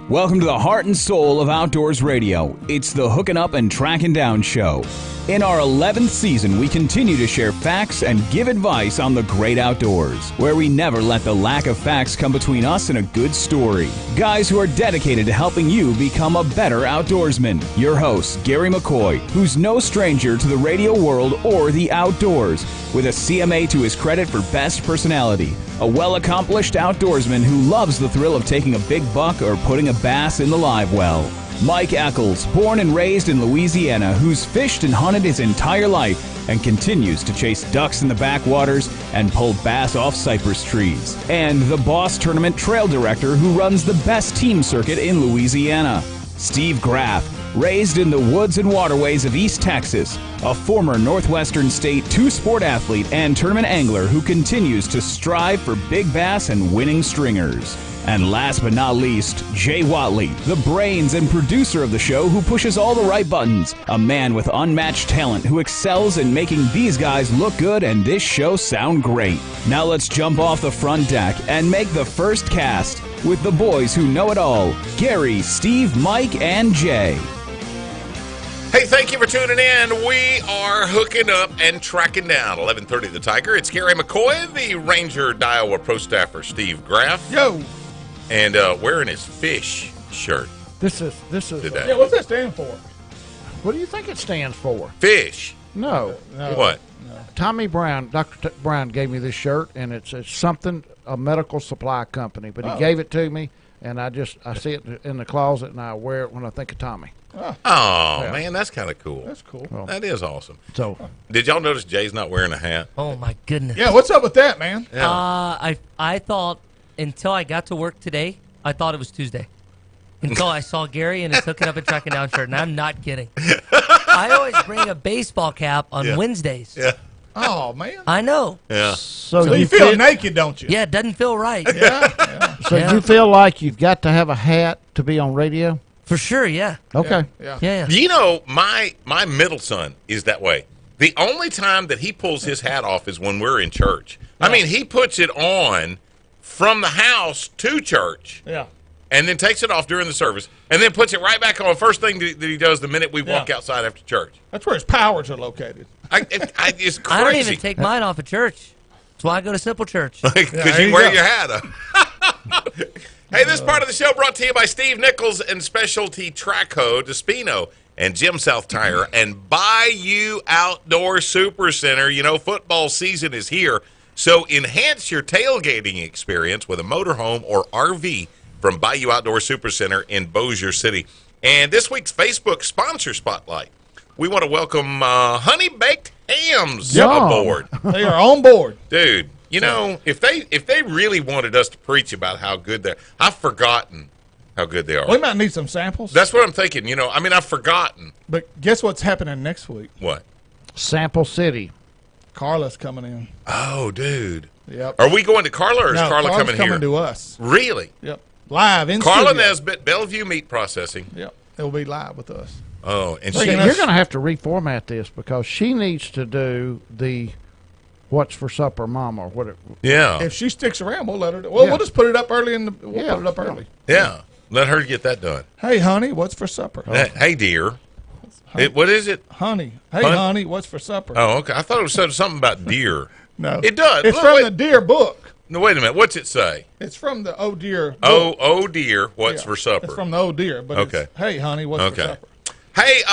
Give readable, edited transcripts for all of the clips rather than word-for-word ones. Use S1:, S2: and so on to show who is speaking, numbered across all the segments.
S1: Welcome to the heart and soul of Outdoors Radio. It's the Hooking Up and Tracking Down Show. In our 11th season, we continue to share facts and give advice on the great outdoors, where we never let the lack of facts come between us and a good story. Guys who are dedicated to helping you become a better outdoorsman. Your host, Gary McCoy, who's no stranger to the radio world or the outdoors, with a CMA to his credit for best personality. A well-accomplished outdoorsman who loves the thrill of taking a big buck or putting a bass in the live well. Mike Eccles, born and raised in Louisiana, who's fished and hunted his entire life and continues to chase ducks in the backwaters and pull bass off cypress trees. And the Boss Tournament Trail Director who runs the best team circuit in Louisiana. Steve Graff, raised in the woods and waterways of East Texas, a former Northwestern State two-sport athlete and tournament angler who continues to strive for big bass and winning stringers. And last but not least, Jay Watley, the brains and producer of the show who pushes all the right buttons. A man with unmatched talent who excels in making these guys look good and this show sound great. Now let's jump off the front deck and make the first cast with the boys who know it all, Gary, Steve, Mike, and Jay.
S2: Hey, thank you for tuning in. We are hooking up and tracking down 11:30 The Tiger. It's Gary McCoy, the Ranger Iowa Pro Staffer Steve Graff.
S3: Yo.
S2: And wearing his fish shirt.
S3: This is
S2: today.
S3: Yeah, what's that stand for? What do you think it stands for?
S2: Fish.
S3: No.
S2: What?
S3: No. Tommy Brown, Dr. Brown gave me this shirt, and it's something, a medical supply company. But he gave it to me, and I see it in the closet, and I wear it when I think of Tommy.
S2: Man, that's kind of cool.
S3: That's cool.
S2: Well, that is awesome.
S3: So,
S2: did y'all notice Jay's not wearing a hat?
S4: Oh my goodness.
S3: yeah, what's up with that, man?
S2: Yeah.
S4: I thought until I got to work today, I thought it was Tuesday. Until I saw Gary in his Hooking Up and Tracking Down shirt, and I'm not kidding. I always bring a baseball cap on Wednesdays.
S2: Yeah.
S3: Oh, man.
S4: I know.
S2: Yeah.
S3: So you feel naked, don't you?
S4: Yeah, it doesn't feel right.
S3: Yeah. So you feel like you've got to have a hat to be on radio?
S4: For sure, yeah.
S3: Okay.
S4: Yeah.
S2: You know, my middle son is that way. The only time that he pulls his hat off is when we're in church. I mean, he puts it on from the house to church.
S3: Yeah.
S2: And then takes it off during the service, and then puts it right back on. First thing that he does the minute we walk outside after church.
S3: That's where his powers are located.
S2: It's crazy.
S4: I don't even take mine off at church. That's why I go to Simple Church.
S2: Because you wear your hat. Hey, this part of the show brought to you by Steve Nichols and Specialty Traco, Despino, and Jim South Tire, and Bayou Outdoor Super Center. You know, football season is here, so enhance your tailgating experience with a motorhome or RV from Bayou Outdoor Super Center in Bossier City. And this week's Facebook sponsor spotlight, we want to welcome Honey Baked Hams aboard.
S3: They are on board.
S2: Dude, you know, if they really wanted us to preach about how good they're, I've forgotten how good they are.
S3: We might need some samples.
S2: That's what I'm thinking. You know, I mean, I've forgotten.
S3: But guess what's happening next week?
S2: What?
S3: Sample City. Carla's coming in.
S2: Oh, dude.
S3: Yep.
S2: Are we going to Carla, or is Carla
S3: Carla's
S2: coming here?
S3: coming to us.
S2: Really?
S3: Yep. Live in
S2: Carla
S3: studio.
S2: Nesbitt, Bellevue Meat Processing.
S3: Yep. It'll be live with us.
S2: Oh, and
S3: You're
S2: she.
S3: going to have to reformat this because she needs to do the What's for Supper Mama or whatever.
S2: Yeah.
S3: If she sticks around, we'll let her do it. Well, we'll just put it up early put it up early.
S2: Yeah. Let her get that done.
S3: Hey, honey, what's for supper?
S2: Hey, dear. What is it?
S3: Honey. Hey, honey, what's for supper?
S2: Oh, okay. I thought it said something about deer.
S3: No.
S2: It does.
S3: It's from the Deer book.
S2: No, wait a minute. What's it say?
S3: It's from the Oh Dear book.
S2: Oh dear, what's for supper?
S3: It's from the Oh Dear, but it's, hey, honey, what's for supper?
S2: Hey,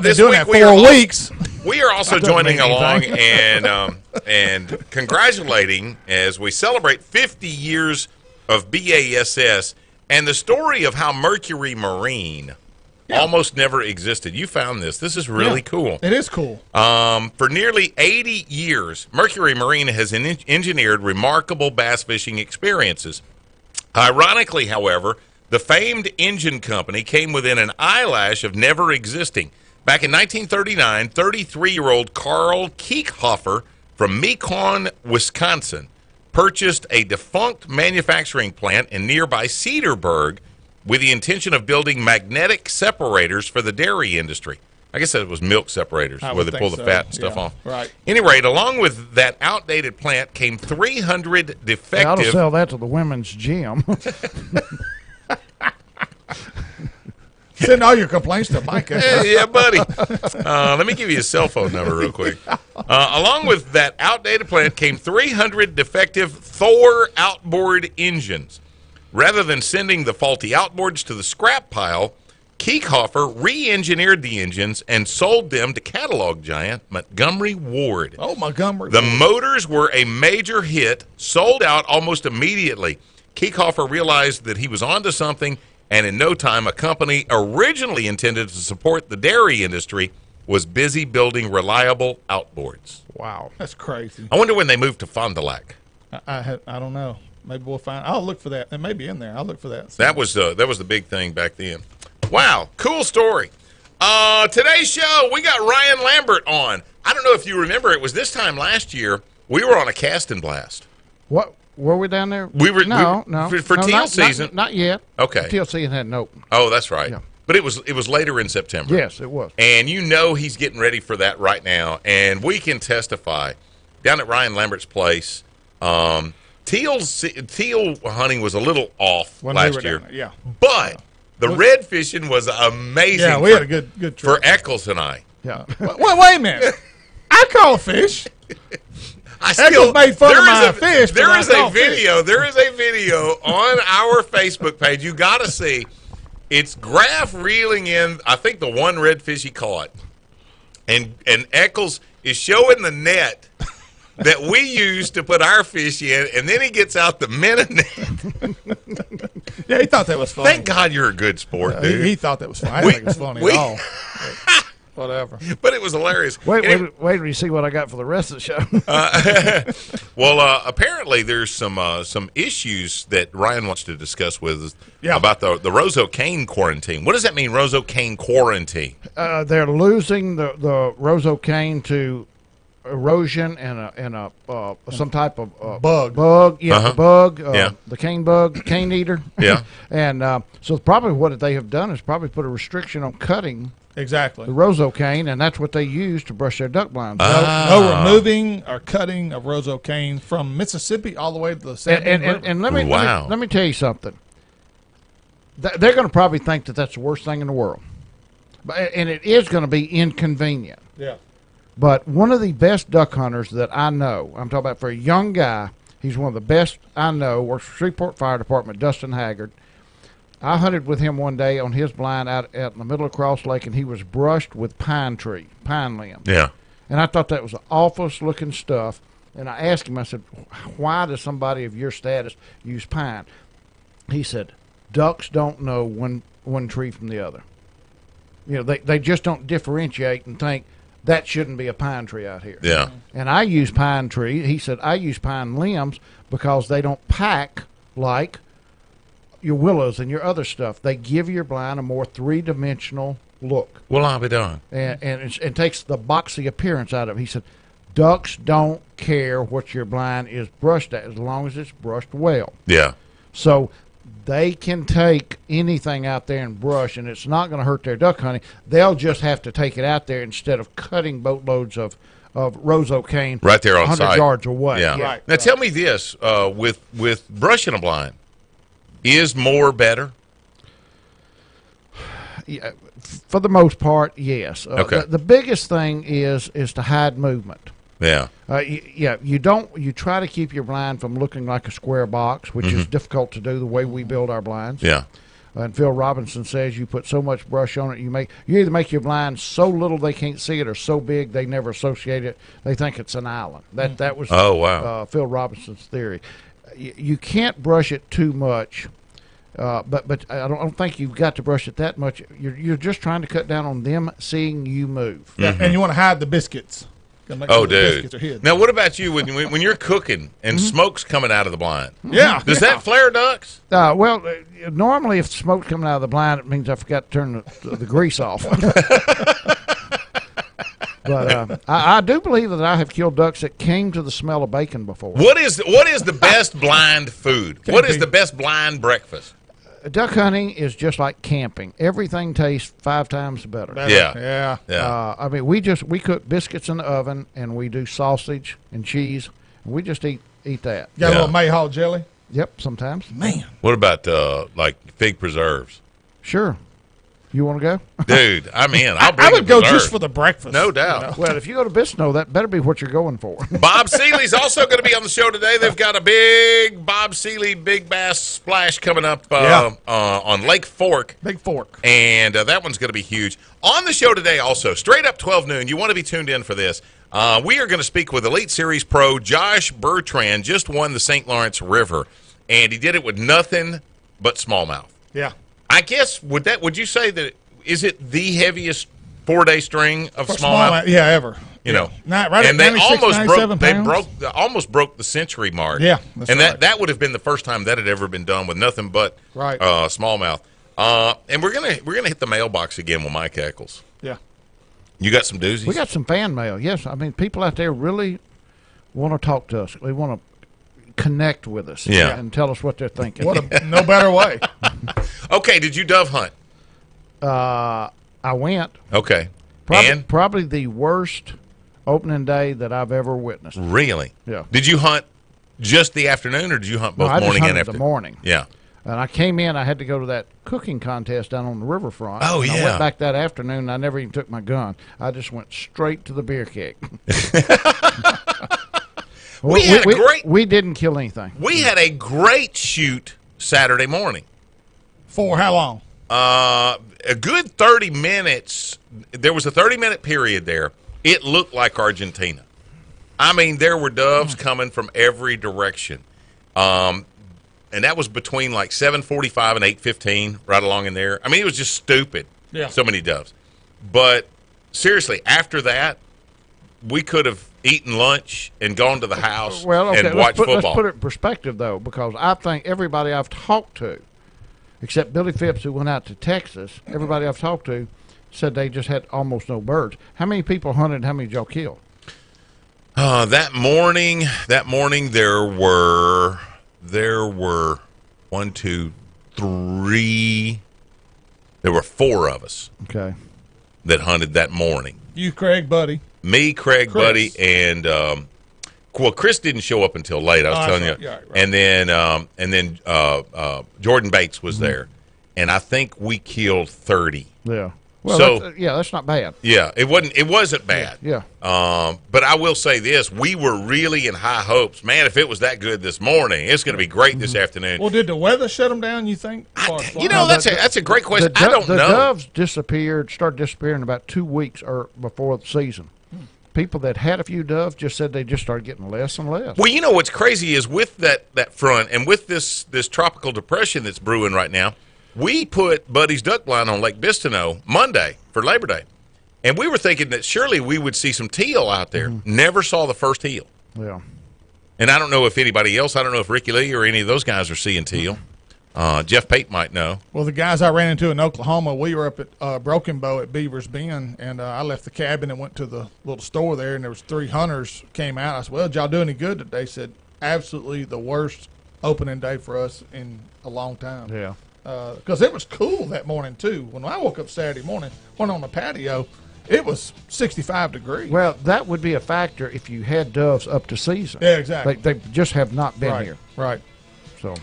S3: this week
S2: we are also joining along and congratulating as we celebrate 50 years of BASS and the story of how Mercury Marine almost never existed. You found this. This is really cool.
S3: It is cool.
S2: For nearly 80 years, Mercury Marine has engineered remarkable bass fishing experiences. Ironically, however, the famed engine company came within an eyelash of never existing. Back in 1939, 33-year-old Carl Kiekhofer from Macon, Wisconsin, purchased a defunct manufacturing plant in nearby Cedarburg with the intention of building magnetic separators for the dairy industry. I guess that was milk separators, where they pull the fat and stuff off.
S3: Right.
S2: Any rate, along with that outdated plant came 300 defective...
S3: I ought to sell that to the women's gym.
S5: Send all your complaints to Micah.
S2: Yeah, buddy. Let me give you his cell phone number real quick. Along with that outdated plant came 300 defective Thor outboard engines. Rather than sending the faulty outboards to the scrap pile, Kiekhofer re-engineered the engines and sold them to catalog giant Montgomery Ward.
S5: Oh, Montgomery.
S2: The motors were a major hit, sold out almost immediately. Kiekhofer realized that he was onto something, and in no time, a company originally intended to support the dairy industry was busy building reliable outboards.
S3: Wow.
S5: That's crazy.
S2: I wonder when they moved to Fond du Lac.
S5: I don't know. Maybe we'll find. I'll look for that. It may be in there. I'll look for that.
S2: That was the big thing back then. Wow, cool story. Today's show, we got Ryan Lambert on. I don't know if you remember, it was this time last year, we were on a casting blast.
S3: What? Were we down there?
S2: No. For
S3: no,
S2: teal season.
S3: Not yet.
S2: Okay.
S3: Teal season hadn't opened.
S2: Oh, that's right.
S3: Yeah.
S2: But it was later in September.
S3: Yes, it was.
S2: And you know he's getting ready for that right now. And we can testify down at Ryan Lambert's place. Teal hunting was a little off
S5: When
S2: last
S5: we were
S2: year.
S5: down there, yeah.
S2: But the red fishing was amazing.
S5: Yeah, we had a good trip.
S2: for Eccles and I.
S3: Yeah.
S5: Wait a minute. I call fish.
S2: Eccles
S5: made fun of my fish, but
S2: There
S5: I
S2: is a
S5: caught
S2: video. There is a video on our Facebook page. You got to see. It's Graff reeling in, I think, the one redfish he caught, and Eccles is showing the net that we use to put our fish in, and then he gets out the minnow net.
S5: Yeah, he thought that was funny.
S2: Thank God you're a good sport, dude.
S5: He thought that was funny. I didn't think it was funny at all. Whatever.
S2: But it was hilarious.
S3: Wait till you see what I got for the rest of the show.
S2: Well, apparently there's some issues that Ryan wants to discuss with us about the Roseau Cane quarantine. What does that mean, Roseau Cane quarantine?
S3: They're losing the Roseau cane to erosion and some type of
S5: Bug.
S3: the bug,
S2: Yeah.
S3: the cane bug, cane eater.
S2: Yeah.
S3: And so probably what they have done is probably put a restriction on cutting
S5: Exactly.
S3: the Roseau cane, and that's what they use to brush their duck blinds.
S5: No removing or cutting of Roseau cane from Mississippi all the way to the Sandy River.
S3: And let me tell you something. They're going to probably think that that's the worst thing in the world, and it is going to be inconvenient.
S5: Yeah.
S3: But one of the best duck hunters that I know, I'm talking about for a young guy, he's one of the best I know, works for Shreveport Fire Department, Dustin Haggard. I hunted with him one day on his blind out in the middle of Cross Lake, and he was brushed with pine limbs.
S2: Yeah.
S3: And I thought that was the awfulest looking stuff. And I asked him, I said, why does somebody of your status use pine? He said, ducks don't know one tree from the other. You know, they just don't differentiate and think that shouldn't be a pine tree out here.
S2: Yeah.
S3: And I use pine tree. He said, I use pine limbs because they don't pack like your willows and your other stuff. They give your blind a more three-dimensional look.
S2: Well, I'll be darned.
S3: And it takes the boxy appearance out of it. He said, ducks don't care what your blind is brushed at as long as it's brushed well.
S2: Yeah.
S3: So they can take anything out there and brush, and it's not going to hurt their duck hunting. They'll just have to take it out there instead of cutting boatloads of Roseau cane
S2: Right there on
S3: 100
S2: site.
S3: yards away.
S2: Yeah.
S5: Right.
S2: Now tell me this: with brushing a blind, is more better?
S3: Yeah, for the most part, yes.
S2: Okay.
S3: The biggest thing is to hide movement.
S2: Yeah.
S3: You try to keep your blind from looking like a square box, which is difficult to do the way we build our blinds.
S2: Yeah.
S3: And Phil Robinson says you put so much brush on it, you either make your blind so little they can't see it, or so big they never associate it. They think it's an island. That was Phil Robinson's theory. You can't brush it too much, but I don't think you've got to brush it that much. You're just trying to cut down on them seeing you move.
S5: Yeah, and you want to hide the biscuits.
S2: Oh, dude. Now, what about you when you're cooking and smoke's coming out of the blind?
S5: Yeah.
S2: Does that flare ducks?
S3: Normally if smoke's coming out of the blind, it means I forgot to turn the grease off. But I do believe that I have killed ducks that came to the smell of bacon before.
S2: What is the best blind food? What is the best blind breakfast?
S3: Duck hunting is just like camping. Everything tastes 5 times better.
S2: Yeah.
S3: I mean, we cook biscuits in the oven, and we do sausage and cheese, and we just eat that.
S5: Got a little Mayhaw jelly?
S3: Yep, sometimes.
S5: Man.
S2: What about like fig preserves?
S3: Sure. You want to go?
S2: Dude, I'm in. I'll bring
S5: I would go
S2: dessert.
S5: just for the breakfast.
S2: No doubt.
S5: You know?
S3: Well, if you go to Bisno, that better be what you're going for.
S2: Bob Seeley's also going to be on the show today. They've got a big Bob Seeley Big Bass Splash coming up on Lake Fork.
S5: Big Fork.
S2: And that one's going to be huge. On the show today also, straight up 12 noon, you want to be tuned in for this. We are going to speak with Elite Series pro Josh Bertrand, just won the St. Lawrence River, and he did it with nothing but smallmouth.
S5: Yeah.
S2: I guess, would you say that, is it the heaviest 4-day string of smallmouth?
S5: Yeah, ever.
S2: You know,
S5: right
S2: and they
S5: 96,
S2: almost broke the century mark.
S5: Yeah,
S2: and that would have been the first time that had ever been done with nothing but smallmouth. And we're gonna hit the mailbox again with Mike Eccles.
S5: Yeah,
S2: you got some doozies.
S3: We got some fan mail. Yes, I mean people out there really want to talk to us. They want to connect with us.
S2: Yeah.
S3: And tell us what they're thinking.
S5: No better way.
S2: Okay, did you dove hunt?
S3: I went.
S2: Okay.
S3: Probably the worst opening day that I've ever witnessed.
S2: Really?
S3: Yeah.
S2: Did you hunt just the afternoon, or did you hunt both morning and
S3: afternoon?
S2: afternoon?
S3: The morning.
S2: Yeah.
S3: And I came in. I had to go to that cooking contest down on the riverfront.
S2: Oh, yeah.
S3: I went back that afternoon. And I never even took my gun. I just went straight to the beer keg. We didn't kill anything.
S2: We had a great shoot Saturday morning.
S5: For how long?
S2: A good 30 minutes. There was a 30-minute period there. It looked like Argentina. I mean, there were doves coming from every direction. And that was between like 7:45 and 8:15, right along in there. I mean, it was just stupid.
S5: Yeah.
S2: So many doves. But seriously, after that, we could have eaten lunch and gone to the house and watched football.
S3: Let's put it in perspective, though, because I think everybody I've talked to, except Billy Phipps, who went out to Texas, everybody I've talked to said they just had almost no birds. How many people hunted? How many did y'all kill?
S2: That morning, there were 1, 2, 3. There were 4 of us.
S3: Okay.
S2: That hunted that morning.
S5: You, Craig, Buddy.
S2: Me, Craig, Chris. Buddy, and Chris didn't show up until late. I was telling you.
S5: Yeah, right.
S2: And then Jordan Bates was there, and I think we killed 30.
S3: Yeah. Well,
S2: so
S3: that's not bad.
S2: Yeah, it wasn't bad.
S3: Yeah.
S2: But I will say this: we were really in high hopes. Man, if it was that good this morning, it's going to be great this afternoon.
S5: Well, did the weather shut them down? You think?
S2: That's a great question. I don't know.
S3: The doves started disappearing about 2 weeks or before the season. People that had a few doves just said they just started getting less and less.
S2: Well, you know what's crazy is with that front and with this tropical depression that's brewing right now, we put Buddy's duck blind on Lake Bistineau Monday for Labor Day, and we were thinking that surely we would see some teal out there. Never saw the first teal.
S3: Yeah.
S2: And I don't know if anybody else, I don't know if Ricky Lee or any of those guys are seeing teal. Jeff Pate might know.
S5: Well, the guys I ran into in Oklahoma, we were up at Broken Bow at Beaver's Bend, and I left the cabin and went to the little store there, and there was 3 hunters came out. I said, well, did y'all do any good today? They said, absolutely the worst opening day for us in a long time.
S3: Yeah.
S5: Because it was cool that morning, too. When I woke up Saturday morning, went on the patio, it was 65 degrees.
S3: Well, that would be a factor if you had doves up to season.
S5: Yeah, exactly.
S3: They just have not been here.
S5: Right.
S3: So,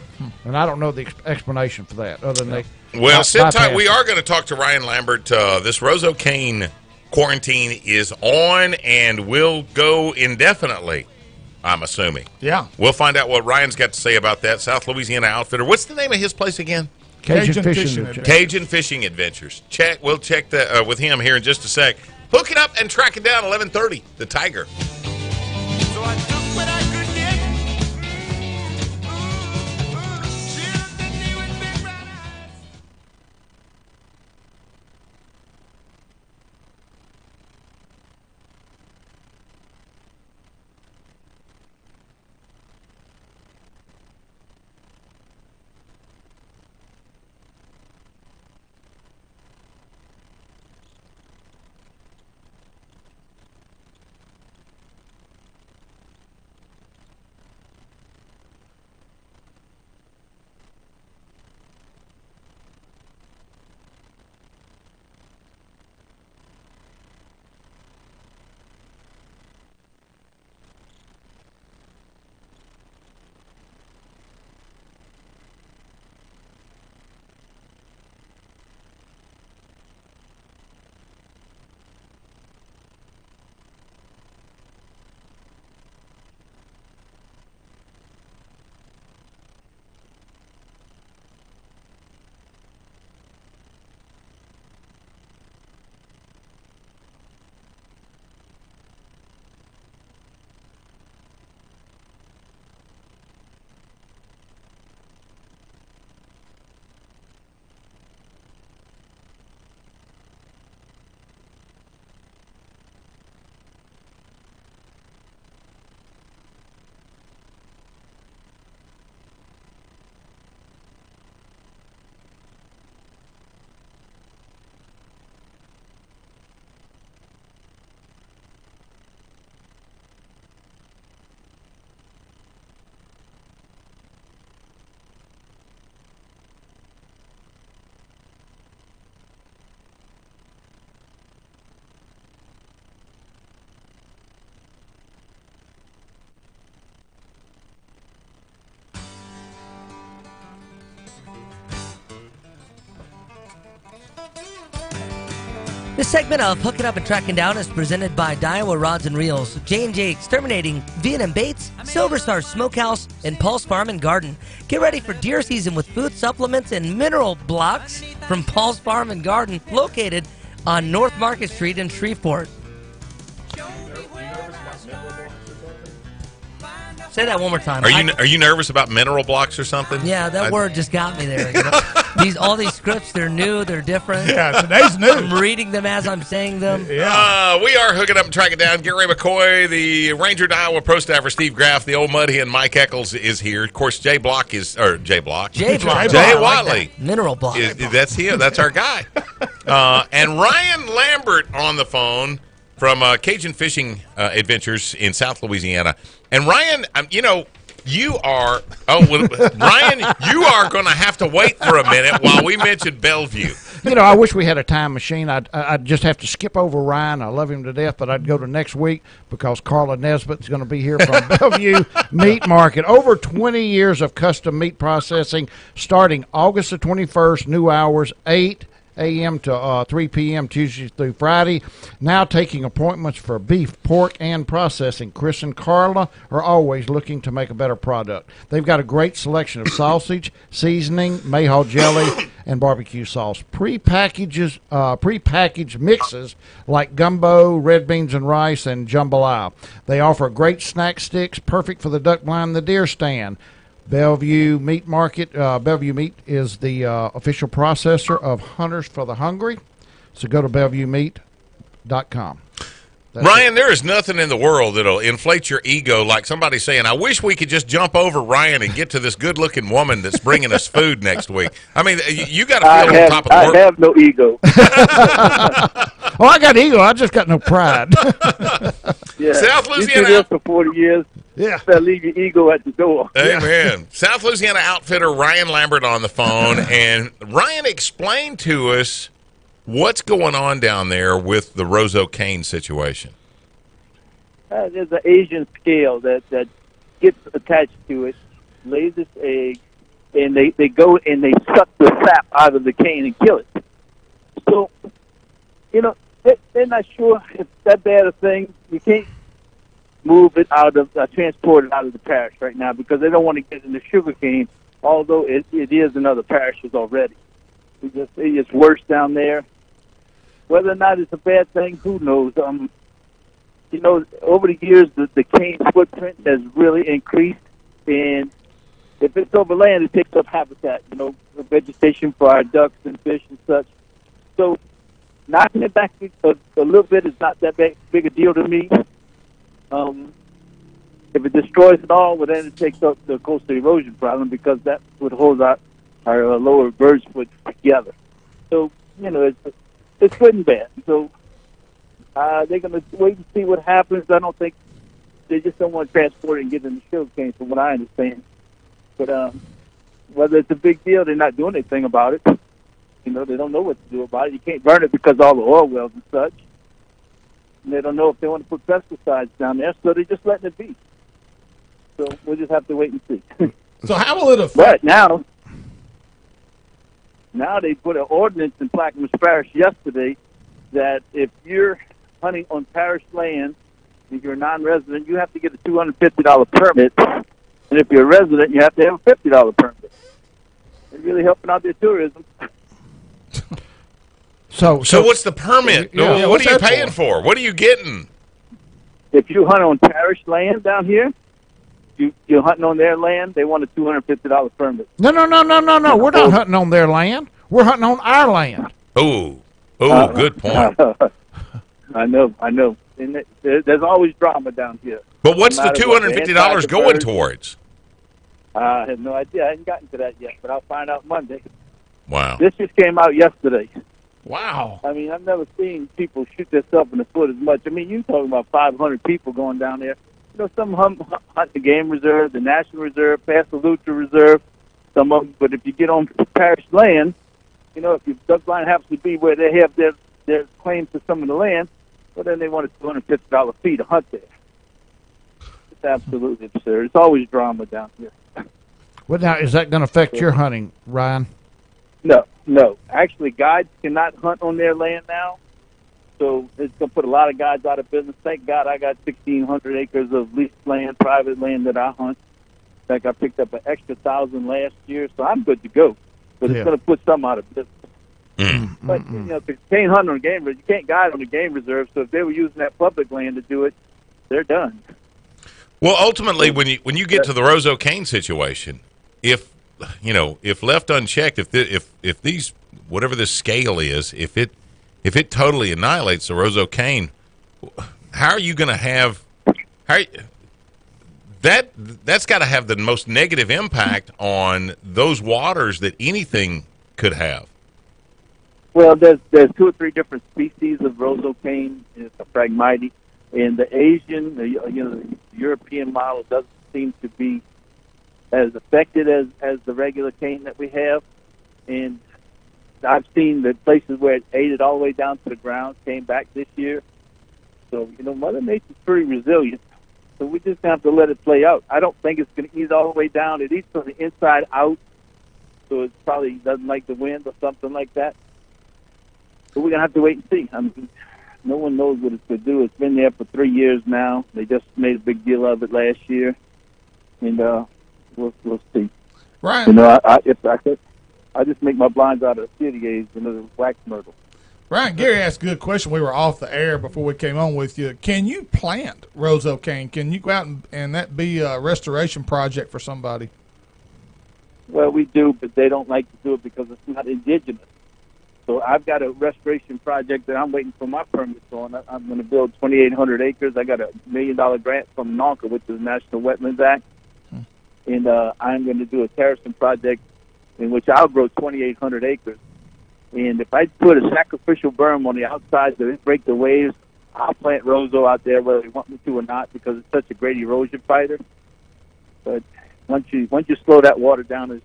S3: and I don't know the explanation for that other than
S2: Well, sit tight. We are going to talk to Ryan Lambert. This Roseau Cane quarantine is on and will go indefinitely, I'm assuming.
S5: Yeah.
S2: We'll find out what Ryan's got to say about that. South Louisiana Outfitter. What's the name of his place again?
S3: Cajun Fishing Adventures.
S2: Cajun Fishing Adventures. We'll check that with him here in just a sec. Hooking up and tracking down 11:30, the Tiger.
S6: So I took what I could get. She looked at me with big brown eyes.
S4: This segment of Hooking Up and Tracking Down is presented by Daiwa Rods and Reels, J&J Exterminating, Vietnam Baits, Silver Star Smokehouse, and Paul's Farm and Garden. Get ready for deer season with food supplements and mineral blocks from Paul's Farm and Garden, located on North Market Street in Shreveport. Say that one more time.
S2: Are you nervous about mineral blocks or something?
S4: Yeah, that word just got me there. You know? All these scripts, they're new, they're different.
S5: Yeah, today's new.
S4: I'm reading them as I'm saying them.
S5: Yeah.
S2: We are hooking up and tracking down. Gary McCoy, the Ranger Iowa Pro Staffer, Steve Graff, the old muddy, and Mike Eccles is here. Of course, Jay Watley.
S4: Jay
S2: Like
S4: mineral block.
S2: That's him. That's our guy. And Ryan Lambert on the phone from Cajun Fishing Adventures in South Louisiana. And Ryan, you are Ryan, you are going to have to wait for a minute while we mention Bellevue.
S3: I wish we had a time machine. I'd just have to skip over Ryan. I love him to death, but I'd go to next week because Carla Nesbitt's going to be here from Bellevue Meat Market. Over 20 years of custom meat processing, starting August the 21st, new hours, 8 a.m. to 3 p.m. Tuesday through Friday. Now taking appointments for beef, pork, and processing. Chris and Carla are always looking to make a better product. They've got a great selection of sausage, seasoning, mayhaw jelly, and barbecue sauce. Prepackaged mixes like gumbo, red beans and rice, and jambalaya. They offer great snack sticks, perfect for the duck blind and the deer stand. Bellevue Meat Market. Bellevue Meat is the official processor of Hunters for the Hungry. So go to BellevueMeat.com.
S2: Ryan, there is nothing in the world that'll inflate your ego like somebody saying, I wish we could just jump over Ryan and get to this good-looking woman that's bringing us food next week. I mean, you got to feel on top of the world.
S7: I have no ego.
S3: Oh, I got ego. I just got no pride.
S7: Yeah.
S2: South
S7: You
S2: Louisiana.
S7: do this for 40 years.
S3: Yeah.
S7: Better leave your ego at the door.
S2: Amen. South Louisiana outfitter Ryan Lambert on the phone. And Ryan, explain to us what's going on down there with the Roseau cane situation.
S7: There's an Asian scale that gets attached to it, lays its egg, and they go and they suck the sap out of the cane and kill it. So, they're not sure if that bad a thing. You can't move it out of, transport it out of the parish right now because they don't want to get in the sugar cane, although it is in other parishes already. It's worse down there. Whether or not it's a bad thing, who knows? Over the years, the cane footprint has really increased, and if it's over land, it takes up habitat, the vegetation for our ducks and fish and such. So knocking it back a little bit is not that big a deal to me. If it destroys it all, well, then it takes up the coastal erosion problem because that would hold our lower birds foot together. So, it's good and bad. So they're going to wait and see what happens. I don't think they just don't want to transport it and get in the sugar cane, from what I understand. But whether it's a big deal, they're not doing anything about it. They don't know what to do about it. You can't burn it because of all the oil wells and such. And they don't know if they want to put pesticides down there, so they're just letting it be. So we'll just have to wait and see.
S5: So how will it affect?
S7: But now they put an ordinance in Plaquemines Parish yesterday that if you're hunting on parish land, if you're a non-resident, you have to get a $250 permit. And if you're a resident, you have to have a $50 permit. They're really helping out their tourism.
S3: So
S2: what's the permit?
S3: Yeah,
S2: what are you paying for? What are you getting?
S7: If you hunt on parish land down here, you're hunting on their land, they want a $250 permit.
S3: No. We're not hunting on their land. We're hunting on our land.
S2: Oh, good point.
S7: I know. And there's always drama down here.
S2: But what's the
S7: No matter what,
S2: $250 going towards?
S7: I have no idea. I haven't gotten to that yet, but I'll find out Monday.
S2: Wow.
S7: This just came out yesterday.
S3: Wow.
S7: I mean, I've never seen people shoot themselves in the foot as much. I mean, you're talking about 500 people going down there. Some hunt the game reserve, the National Reserve, past the Lucha Reserve, some of them. But if you get on parish land, if your duck blind happens to be where they have their claims to some of the land, well, then they want a $250 fee to hunt there. It's absolutely absurd. It's always drama down here.
S3: Well, now, is that going to affect your hunting, Ryan?
S7: No. Actually, guides cannot hunt on their land now. So it's going to put a lot of guys out of business. Thank God I got 1,600 acres of leased land, private land that I hunt. In fact, I picked up an extra 1,000 last year, so I'm good to go. But it's going to put some out of business. But, you know, if you can't hunt on a game reserve, you can't guide on a game reserve. So if they were using that public land to do it, they're done.
S2: Well, ultimately, when you get to the Rose O'Kane situation, if left unchecked, if these whatever this scale is, if it totally annihilates the Rose O'Kane, how are you going to have that's got to have the most negative impact on those waters that anything could have.
S7: Well, there's 2 or 3 different species of Rose O'Kane. It's a Phragmite, and the Asian, the European model doesn't seem to be as affected as the regular cane that we have. And I've seen the places where it ate it all the way down to the ground, came back this year. So, Mother Nature's pretty resilient. So we just have to let it play out. I don't think it's going to ease all the way down. It eats from the inside out, so it probably doesn't like the wind or something like that. But we're going to have to wait and see. I mean, no one knows what it's going to do. It's been there for 3 years now. They just made a big deal of it last year. And we'll see.
S5: Ryan.
S7: I just make my blinds out of CDAs and the wax myrtle.
S5: Ryan, Gary asked a good question. We were off the air before we came on with you. Can you plant Rose O'Kane? Can you go out and that be a restoration project for somebody?
S7: Well, we do, but they don't like to do it because it's not indigenous. So I've got a restoration project that I'm waiting for my permits on. I'm going to build 2,800 acres. I got a $1 million grant from NONCA, which is the National Wetlands Act. And I'm going to do a terracing project in which I'll grow 2,800 acres. And if I put a sacrificial berm on the outside to break the waves, I'll plant roseau out there whether they want me to or not because it's such a great erosion fighter. But once you slow that water down and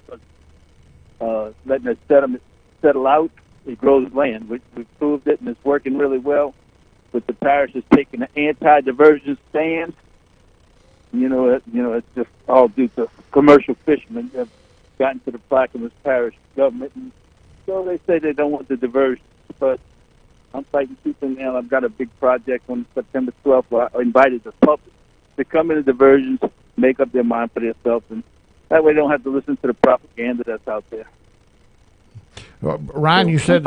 S7: letting the sediment settle out, it grows land. We've proved it, and it's working really well. But the parish is taking an anti-diversion stand. It's just all due to commercial fishermen have gotten to the Plaquemines Parish government. And so they say they don't want the diversion. But I'm fighting tooth and nail. I've got a big project on September 12th where I invited the public to come into diversions, make up their mind for themselves, and that way they don't have to listen to the propaganda that's out there.
S3: Ryan, you said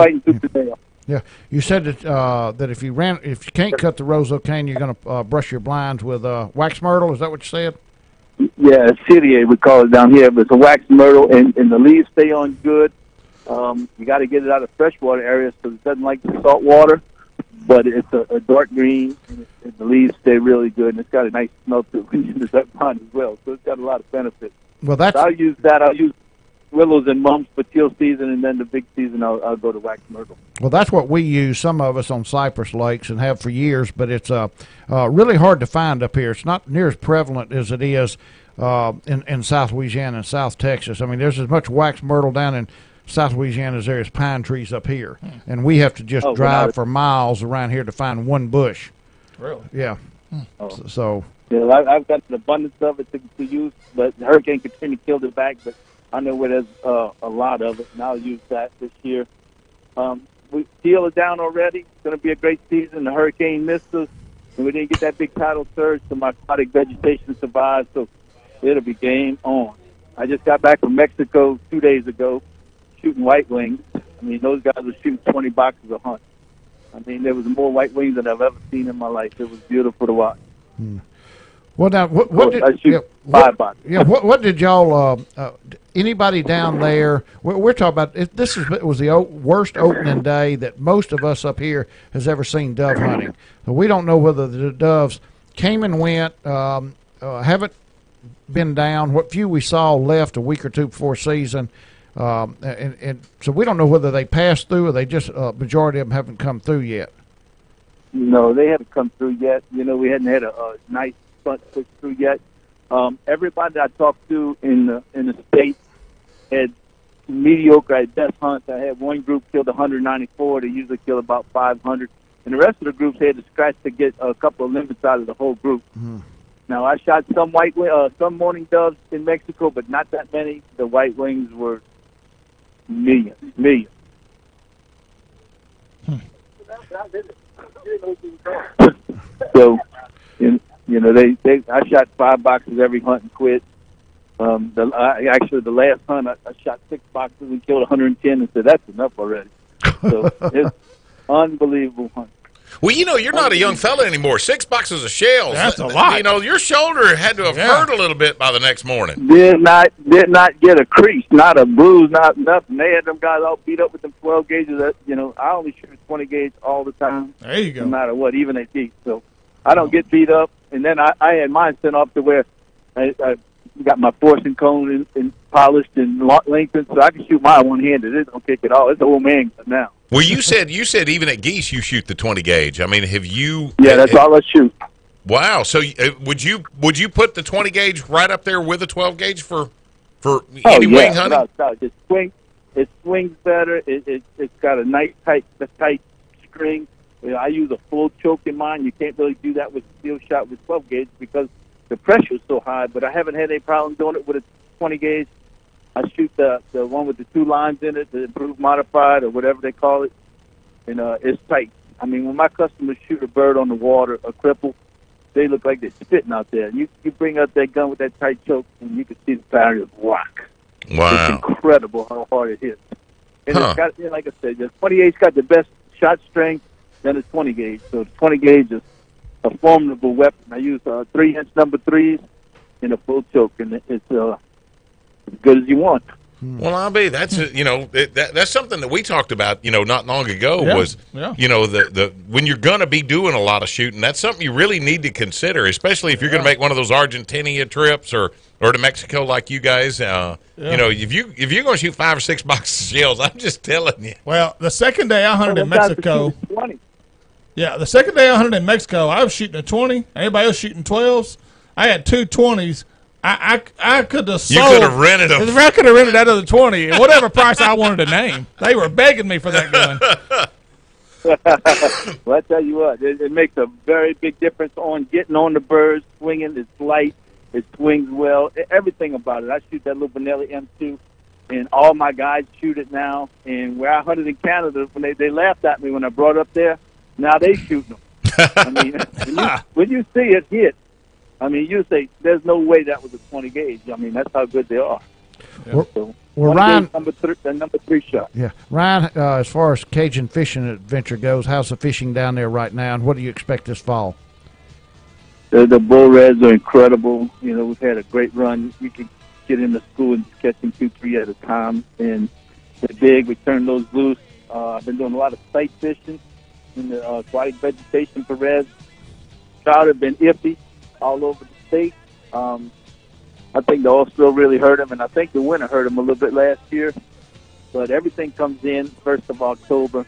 S3: you said that if you can't cut the Rose O'Kane, you're going to brush your blinds with wax myrtle. Is that what you said?
S7: Yeah, CDA we call it down here, but it's a wax myrtle, and the leaves stay on good. You got to get it out of freshwater areas because it doesn't like the salt water. But it's a dark green, and the leaves stay really good, and it's got a nice smell to it when you use that pond as well. So it's got a lot of benefits.
S3: Well, that's.
S7: So I'll use that. I'll use willows and mumps for teal season, and then the big season I'll go to wax myrtle.
S3: Well, that's what we use, some of us on Cypress Lakes, and have for years, but it's really hard to find up here. It's not near as prevalent as it is in South Louisiana and South Texas. I mean, there's as much wax myrtle down in South Louisiana as there is pine trees up here, and we have to just drive for miles around here to find one bush.
S5: Really?
S3: Yeah. So.
S7: Yeah, I've got an abundance of it to use, but the Hurricane Katrina killed it back, but I know where there's a lot of it, and I'll use that this year. We teal it down already. It's going to be a great season. The hurricane missed us, and we didn't get that big tidal surge, so my aquatic vegetation survived, so it'll be game on. I just got back from Mexico 2 days ago shooting white wings. I mean, those guys were shooting 20 boxes a hunt. I mean, there was more white wings than I've ever seen in my life. It was beautiful to watch.
S3: Well, now, what did
S7: I shoot 5 boxes?
S3: Yeah, what did y'all? Anybody down there? We're talking about it was the worst opening day that most of us up here has ever seen dove hunting. So we don't know whether the doves came and went, haven't been down. What few we saw left a week or two before season, and so we don't know whether they passed through or they just majority of them haven't come through yet.
S7: No, they haven't come through yet. We hadn't had a nice front push through yet. Everybody that I talked to in the state had mediocre at best hunts. I had one group killed 194. They usually kill about 500, and the rest of the groups had to scratch to get a couple of limits out of the whole group. Now I shot some some morning doves in Mexico, but not that many. The white wings were millions. So, you know, I shot 5 boxes every hunt and quit. Actually, the last hunt, I shot 6 boxes and killed 110 and said, that's enough already. So it's unbelievable hunt.
S2: Well, you know, you're not a young fella anymore. 6 boxes of shells.
S5: That's a lot.
S2: You know, your shoulder had to have hurt a little bit by the next morning.
S7: Did not get a crease, not a bruise, not nothing. They had them guys all beat up with them 12 gauges. That, you know, I only shoot 20 gauge all the time.
S5: There you go.
S7: No matter what, even at deep. So I don't get beat up. And then I had mine sent off to where I got my forcing cone and polished and lengthened, so I can shoot mine one-handed. It don't kick at all. It's an old man gun now.
S2: Well, you said even at geese you shoot the 20 gauge. I mean, have you?
S7: Yeah, that's all I shoot.
S2: Wow. So would you put the 20 gauge right up there with the 12 gauge for any wing hunting?
S7: No, it swings better. It's got a nice tight string. You know, I use a full choke in mine. You can't really do that with steel shot with 12 gauge because the pressure is so high. But I haven't had any problem doing it with a 20 gauge. I shoot the one with the 2 lines in it, the improved modified or whatever they call it, and it's tight. I mean, when my customers shoot a bird on the water, a cripple, they look like they're spitting out there. You bring up that gun with that tight choke, and you can see the barriers rock.
S2: Wow.
S7: It's incredible how hard it hits. And it's got, like I said, the 28's got the best shot strength than a 20 gauge. So the 20 gauge is a formidable weapon. I use 3-inch number 3s in a full choke, and it's as good as you want.
S2: Well, I'll be. That's that's something that we talked about. You know, not long ago was you know the when you're going to be doing a lot of shooting, that's something you really need to consider, especially if you're going to make one of those Argentina trips or to Mexico like you guys. You know, if you're going to shoot 5 or 6 boxes of shells, I'm just telling you.
S5: Well, the second day I hunted in Mexico. Yeah, the second day I hunted in Mexico, I was shooting a 20. Anybody else shooting 12s? I had 2 20s. I could have sold.
S2: You could have rented them.
S5: I could have rented that other 20 at whatever price I wanted to name. They were begging me for that gun.
S7: Well, I tell you what, it makes a very big difference on getting on the birds, swinging. It's light. It swings well. Everything about it. I shoot that little Benelli M2, and all my guys shoot it now. And where I hunted in Canada, when they laughed at me when I brought up there, now they shooting them. I mean, when you see it hit, I mean, you say there's no way that was a 20 gauge. I mean, that's how good they are.
S3: Yeah.
S7: So,
S3: well, Ryan,
S7: number 3 shot.
S3: Yeah, Ryan. As far as Cajun fishing adventure goes, how's the fishing down there right now, and what do you expect this fall?
S7: The bull reds are incredible. You know, we've had a great run. You can get into school and catch them 2-3 at a time, and they're big. We turn those loose. I've been doing a lot of sight fishing in the aquatic vegetation for reds. Trout have been iffy all over the state. I think the oil spill really hurt him, and I think the winter hurt him a little bit last year. But everything comes in 1st of October.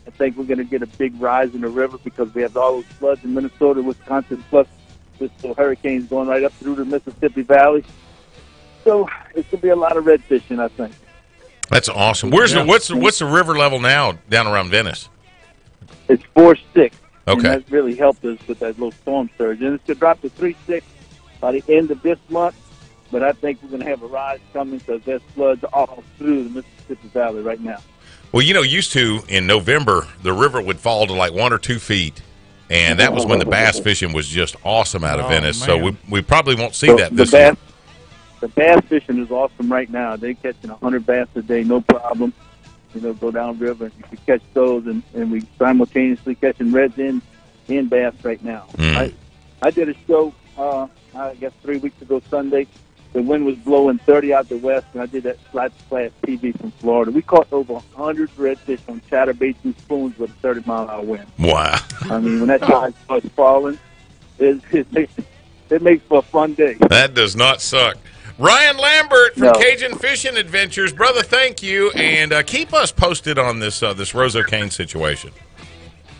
S7: I think we're going to get a big rise in the river because we have all those floods in Minnesota, Wisconsin, plus this hurricanes going right up through the Mississippi Valley. So it's going to be a lot of red fishing, I think.
S2: That's awesome. What's the river level now down around Venice?
S7: It's 4.6.
S2: Okay.
S7: And that really helped us with that little storm surge. And it's going to drop to 3.6 by the end of this month. But I think we're going to have a rise coming because there's floods all through the Mississippi Valley right now.
S2: Well, you know, used to in November, the river would fall to like 1 or 2 feet. And that was when the bass fishing was just awesome out of Venice.
S5: Man.
S2: So we probably won't see that this
S7: year.
S2: year.
S7: The bass fishing is awesome right now. They're catching 100 bass a day, no problem. You know, go down river and you can catch those, and we simultaneously catching reds and bass right now. I did a show, I guess 3 weeks ago Sunday. The wind was blowing 30 out the west, and I did that flat splash TV from Florida. We caught over 100 redfish on chatterbaits and spoons with a 30-mile-an-hour wind.
S2: Wow.
S7: I mean, when that tide starts falling, it makes for a fun day.
S2: That does not suck. Ryan Lambert from
S7: No.
S2: Cajun Fishing Adventures, brother. Thank you, and keep us posted on this Rose O'Kane situation.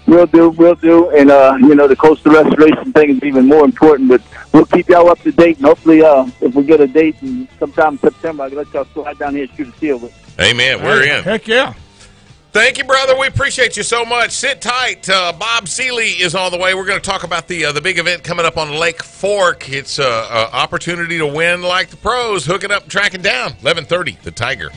S7: We'll do. And you know, the coastal restoration thing is even more important. But we'll keep y'all up to date, and hopefully, if we get a date in sometime in September, I can let y'all slide down here and shoot a seal with.
S2: Amen. We're in.
S5: Heck yeah.
S2: Thank you, brother. We appreciate you so much. Sit tight. Bob Seeley is on the way. We're going to talk about the big event coming up on Lake Fork. It's an opportunity to win like the pros. Hook it up and track it down. 11:30, the Tiger.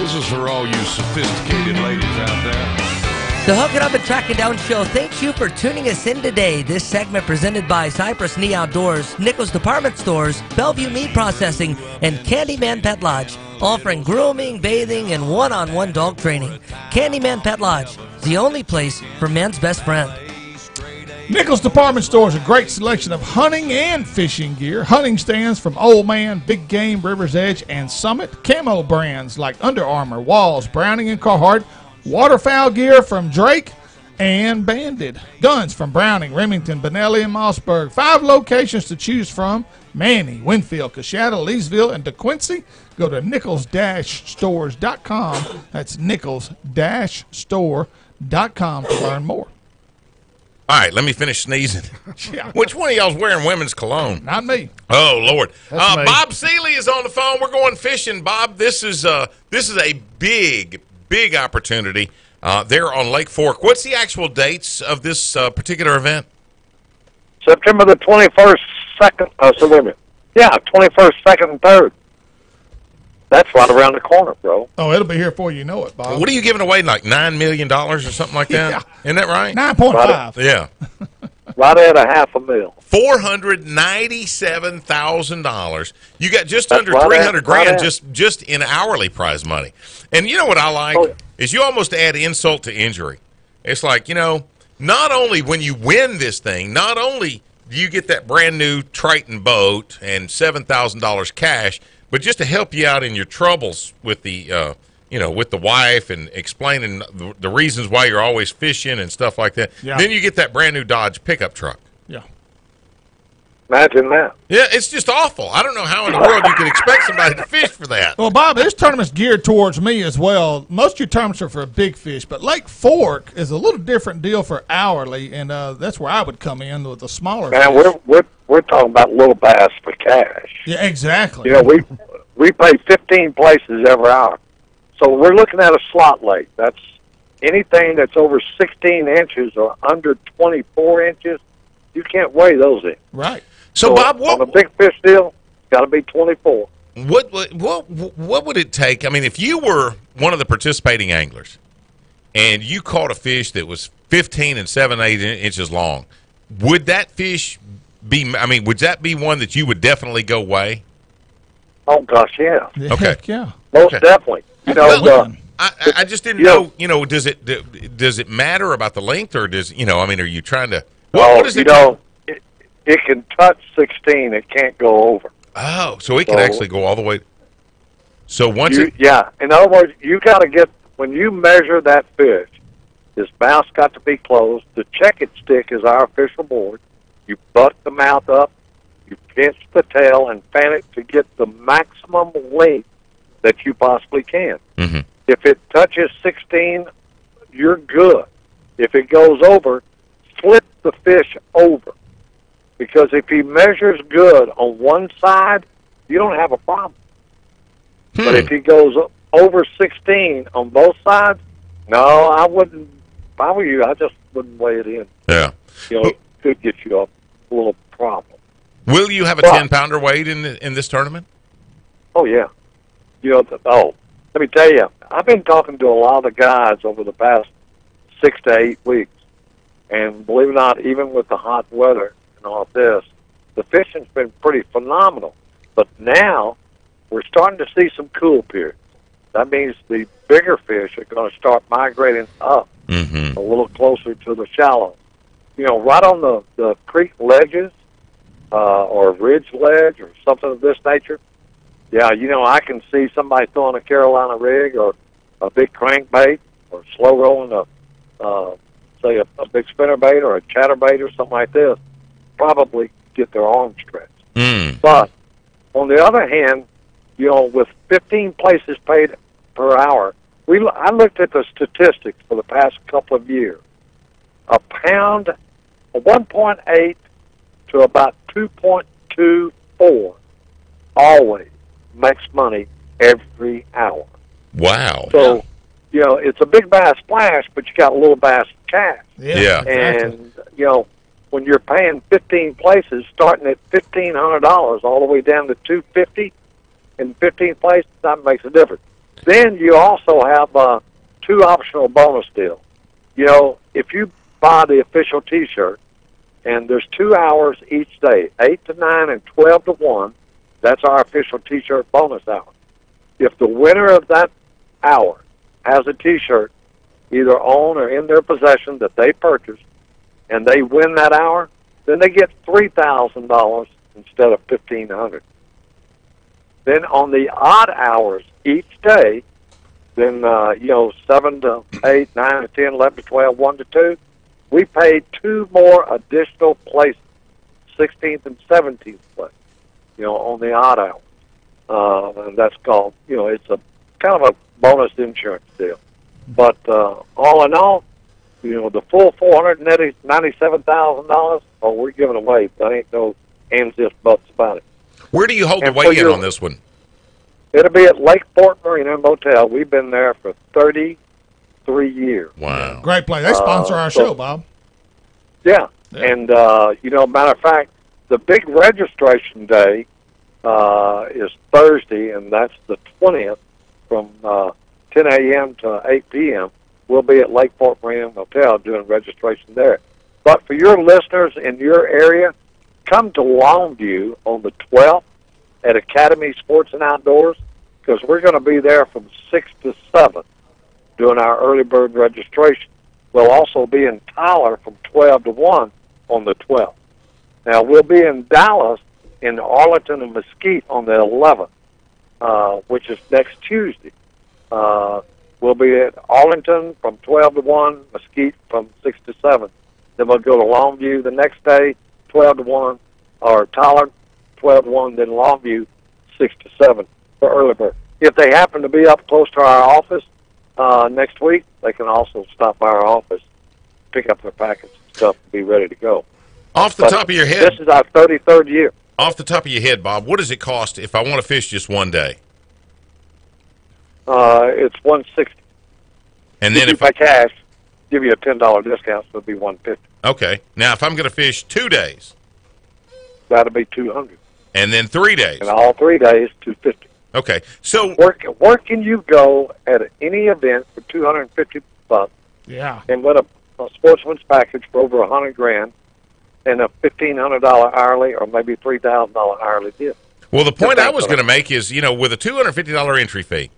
S8: This is for all you sophisticated ladies out there.
S4: The Hook It Up and Track It Down show thanks you for tuning us in today. This segment presented by Cypress Knee Outdoors, Nichols Department Stores, Bellevue Meat Processing, and Candyman Pet Lodge, offering grooming, bathing, and one-on-one dog training. Candyman Pet Lodge is the only place for man's best friend.
S5: Nichols Department Store is a great selection of hunting and fishing gear. Hunting stands from Old Man, Big Game, River's Edge, and Summit. Camo brands like Under Armour, Walls, Browning, and Carhartt. Waterfowl gear from Drake and Banded. Guns from Browning, Remington, Benelli, and Mossberg. 5 locations to choose from: Manny, Winfield, Coshada, Leesville, and DeQuincy. Go to nichols-stores.com. That's nichols-store.com to learn more.
S2: All right, let me finish sneezing.
S5: Yeah.
S2: Which one of y'all's wearing women's cologne?
S5: Not me.
S2: Oh Lord,
S3: me.
S2: Bob Seeley is on the phone. We're going fishing, Bob. This is a big opportunity there on Lake Fork. What's the actual dates of this particular event?
S9: September the 21st, 2nd. So wait a minute. Yeah, 21st, 2nd, and 3rd. That's right around the corner, bro.
S5: Oh, it'll be here before you know it, Bob.
S2: What are you giving away? Like $9 million or something like that?
S5: Yeah.
S2: Isn't that right?
S5: 9.5.
S2: Yeah.
S9: Right at $500,000.
S2: $497,000. You got just
S9: That's
S2: under
S9: right
S2: 300
S9: at-
S2: grand
S9: right at.
S2: just in hourly prize money. And you know what I like
S9: Oh, yeah.
S2: is you almost add insult to injury. It's like, not only when you win this thing, not only do you get that brand new Triton boat and $7,000 cash, but just to help you out in your troubles with the with the wife and explaining the reasons why you're always fishing and stuff like that.
S5: Yeah.
S2: Then you get that brand new Dodge pickup truck.
S5: Yeah.
S9: Imagine that.
S2: Yeah, it's just awful. I don't know how in the world you could expect somebody to fish for that.
S5: Well, Bob, this tournament's geared towards me as well. Most of your tournaments are for big fish, but Lake Fork is a little different deal for hourly, and that's where I would come in with the smaller
S9: Man,
S5: fish.
S9: we're talking about little bass for cash.
S5: Yeah, exactly.
S9: We pay 15 places every hour. So we're looking at a slot lake. That's anything that's over 16 inches or under 24 inches. You can't weigh those in.
S5: Right.
S2: So Bob,
S9: on a big fish deal, got to be 24.
S2: What would it take? I mean, if you were one of the participating anglers and you caught a fish that was 15 and 7/8 inches long, would that fish be? I mean, would that be one that you would definitely go weigh?
S9: Oh gosh, yeah.
S2: Okay.
S5: Heck yeah.
S9: Most definitely.
S2: I just didn't know. Does it matter about the length, or does are you trying to? What is it?
S9: It can touch 16. It can't go over.
S2: Oh, so it can actually go all the way. So once
S9: yeah. In other words, you got to get when you measure that fish. His mouth's got to be closed. The check-it stick is our official board. You butt the mouth up. You pinch the tail and fan it to get the maximum length that you possibly can.
S2: Mm-hmm.
S9: If it touches 16, you're good. If it goes over, flip the fish over. Because if he measures good on one side, you don't have a problem. But if he goes over 16 on both sides, no, I wouldn't. If I were you, I just wouldn't weigh it in.
S2: Yeah.
S9: It could get you a little problem.
S2: Will you have a 10-pounder weight in this tournament?
S9: Oh, yeah. Let me tell you, I've been talking to a lot of the guys over the past 6 to 8 weeks. And believe it or not, even with the hot weather and all this, the fishing's been pretty phenomenal. But now we're starting to see some cool periods. That means the bigger fish are going to start migrating up a little closer to the shallow. Right on the creek ledges or ridge ledge or something of this nature. Yeah, I can see somebody throwing a Carolina rig or a big crankbait or slow rolling say a big spinnerbait or a chatterbait or something like this, probably get their arm stretched. But on the other hand, with 15 places paid per hour, I looked at the statistics for the past couple of years. A pound, 1.8 to about 2.24, always makes money every hour.
S2: Wow.
S9: So, it's a big bass splash, but you got a little bass cash.
S2: Yeah.
S9: And, when you're paying 15 places, starting at $1,500 all the way down to $250 in 15 places, that makes a difference. Then you also have two optional bonus deals. You know, if you buy the official T-shirt, and there's 2 hours each day, 8 to 9 and 12 to 1, that's our official T-shirt bonus hour. If the winner of that hour has a T-shirt either on or in their possession that they purchased, and they win that hour, then they get $3,000 instead of $1,500. Then on the odd hours each day, then 7 to 8, 9 to 10, 11 to 12, 1 to 2, we paid 2 more additional places, 16th and 17th place, on the odd hours. And that's called, it's a kind of a bonus insurance deal. But all in all, the full $497,000, we're giving away. There ain't no ands, ifs, buts about it.
S2: Where do you hold the weigh-in on this one?
S9: It'll be at Lakeport Marina Motel. We've been there for 33 years.
S2: Wow.
S5: Great place. They sponsor our show, Bob.
S9: Yeah. And, matter of fact, the big registration day is Thursday, and that's the 20th from 10 a.m. to 8 p.m. We'll be at Lakeport Marina Motel doing registration there. But for your listeners in your area, come to Longview on the 12th at Academy Sports and Outdoors, because we're going to be there from 6 to 7 doing our early bird registration. We'll also be in Tyler from 12 to 1 on the 12th. Now, we'll be in Dallas, in Arlington and Mesquite on the 11th, which is next Tuesday. We'll be at Arlington from 12 to 1, Mesquite from 6 to 7. Then we'll go to Longview the next day, 12 to 1, or Tyler, 12 to 1, then Longview, 6 to 7 for early bird. If they happen to be up close to our office next week, they can also stop by our office, pick up their packets and stuff, and be ready to go.
S2: Off the top of your head.
S9: This is our 33rd year.
S2: Off the top of your head, Bob, what does it cost if I want to fish just one day?
S9: It's $160.
S2: And then if
S9: I cash, give you a $10 discount, so it'll be $150.
S2: Okay. Now, if I'm going to fish 2 days,
S9: that'll be $200.
S2: And then 3 days,
S9: and all 3 days, $250.
S2: Okay. So
S9: where can you go at any event for $250?
S5: Yeah.
S9: And win a sportsman's package for over $100,000 and a $1,500 hourly or maybe $3,000 hourly gift.
S2: Well, the point I was going to make is, with a $250 entry fee,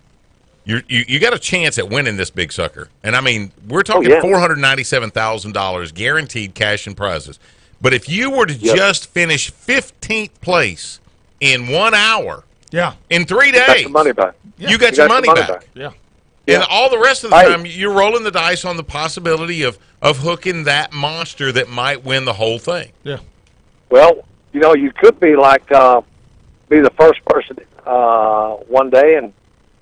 S2: you got a chance at winning this big sucker. And, I mean, we're talking $497,000 guaranteed cash and prizes. But if you were to just finish 15th place in 1 hour, in 3 days,
S9: you got your money back.
S2: You got your money back.
S5: Yeah.
S2: And all the rest of the time, you're rolling the dice on the possibility of hooking that monster that might win the whole thing.
S5: Yeah.
S9: Well, you could be like, be the first person one day and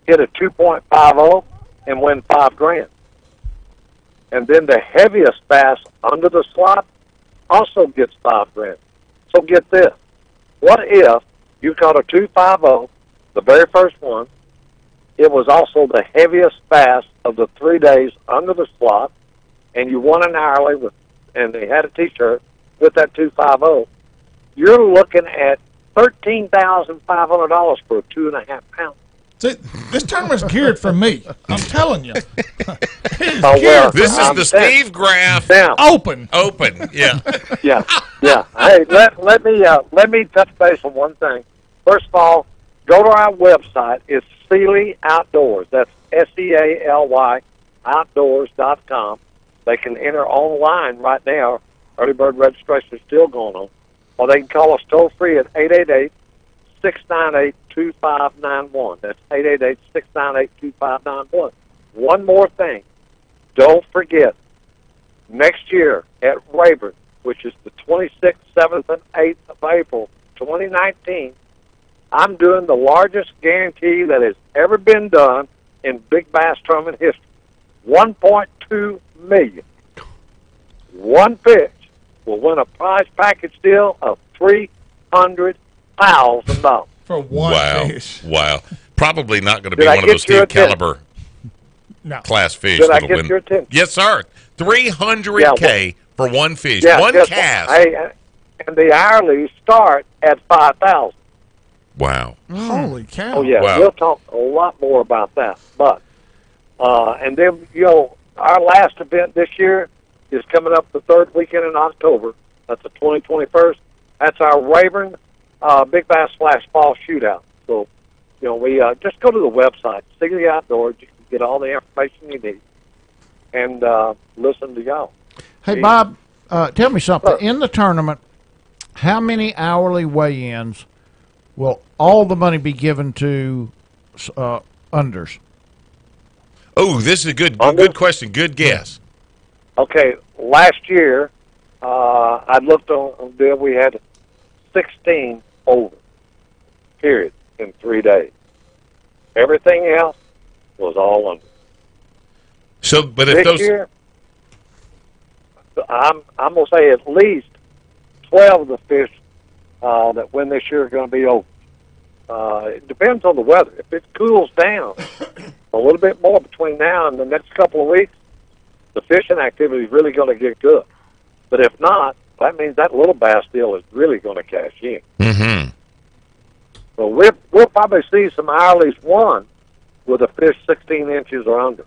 S9: hit a 2.50 and win $5,000. And then the heaviest bass under the slot also gets $5,000. So get this. What if you caught a 2.50, the very first one, it was also the heaviest bass of the 3 days under the slot, and you won an hourly and they had a T-shirt with that 2.50, you're looking at $13,500 for a 2.5 pound.
S5: See, this tournament's geared for me. I'm telling you.
S2: This is the Steve Graff
S5: open.
S2: Yeah.
S9: Yeah. Hey, let me touch base on one thing. First of all, go to our website. It's Sealy Outdoors. That's SEALY outdoors.com. They can enter online right now. Early bird registration is still going on. Or they can call us toll free at 888-698-2591. That's 888-698-2591. One more thing. Don't forget, next year at Rayburn, which is the 26th, 7th, and 8th of April, 2019, I'm doing the largest guarantee that has ever been done in big bass tournament history. $1.2 million. One fish will win a prize package deal of $300,000
S5: for one fish.
S2: Wow. Probably not going to be one of those Steve Caliber class fish.
S9: Did I get your attention?
S2: Yes, sir. $300K for one fish, one cast.
S9: And the hourlies start at $5,000.
S2: Wow.
S5: Holy cow.
S9: Oh, yeah.
S2: Wow.
S9: We'll talk a lot more about that. But, and then, our last event this year is coming up the third weekend in October. That's the 21st. That's our Rayburn Big Bass Splash Fall Shootout. So, we just go to the website, Sigley Outdoors. You can get all the information you need and listen to y'all.
S3: Hey, Bob, tell me something. In the tournament, how many hourly weigh-ins will all the money be given to unders?
S2: Oh, this is a good question. Good guess.
S9: Okay, last year, I looked on there, we had 16 over, period, in 3 days. Everything else was all under.
S2: So, but if
S9: this
S2: those
S9: year, I'm going to say at least 12 of the fish that win this year are going to be over. It depends on the weather. If it cools down a little bit more between now and the next couple of weeks, the fishing activity is really going to get good. But if not, that means that little bass deal is really going to cash in.
S2: Mm-hmm.
S9: So we'll probably see some hourlies won with a fish 16 inches or under.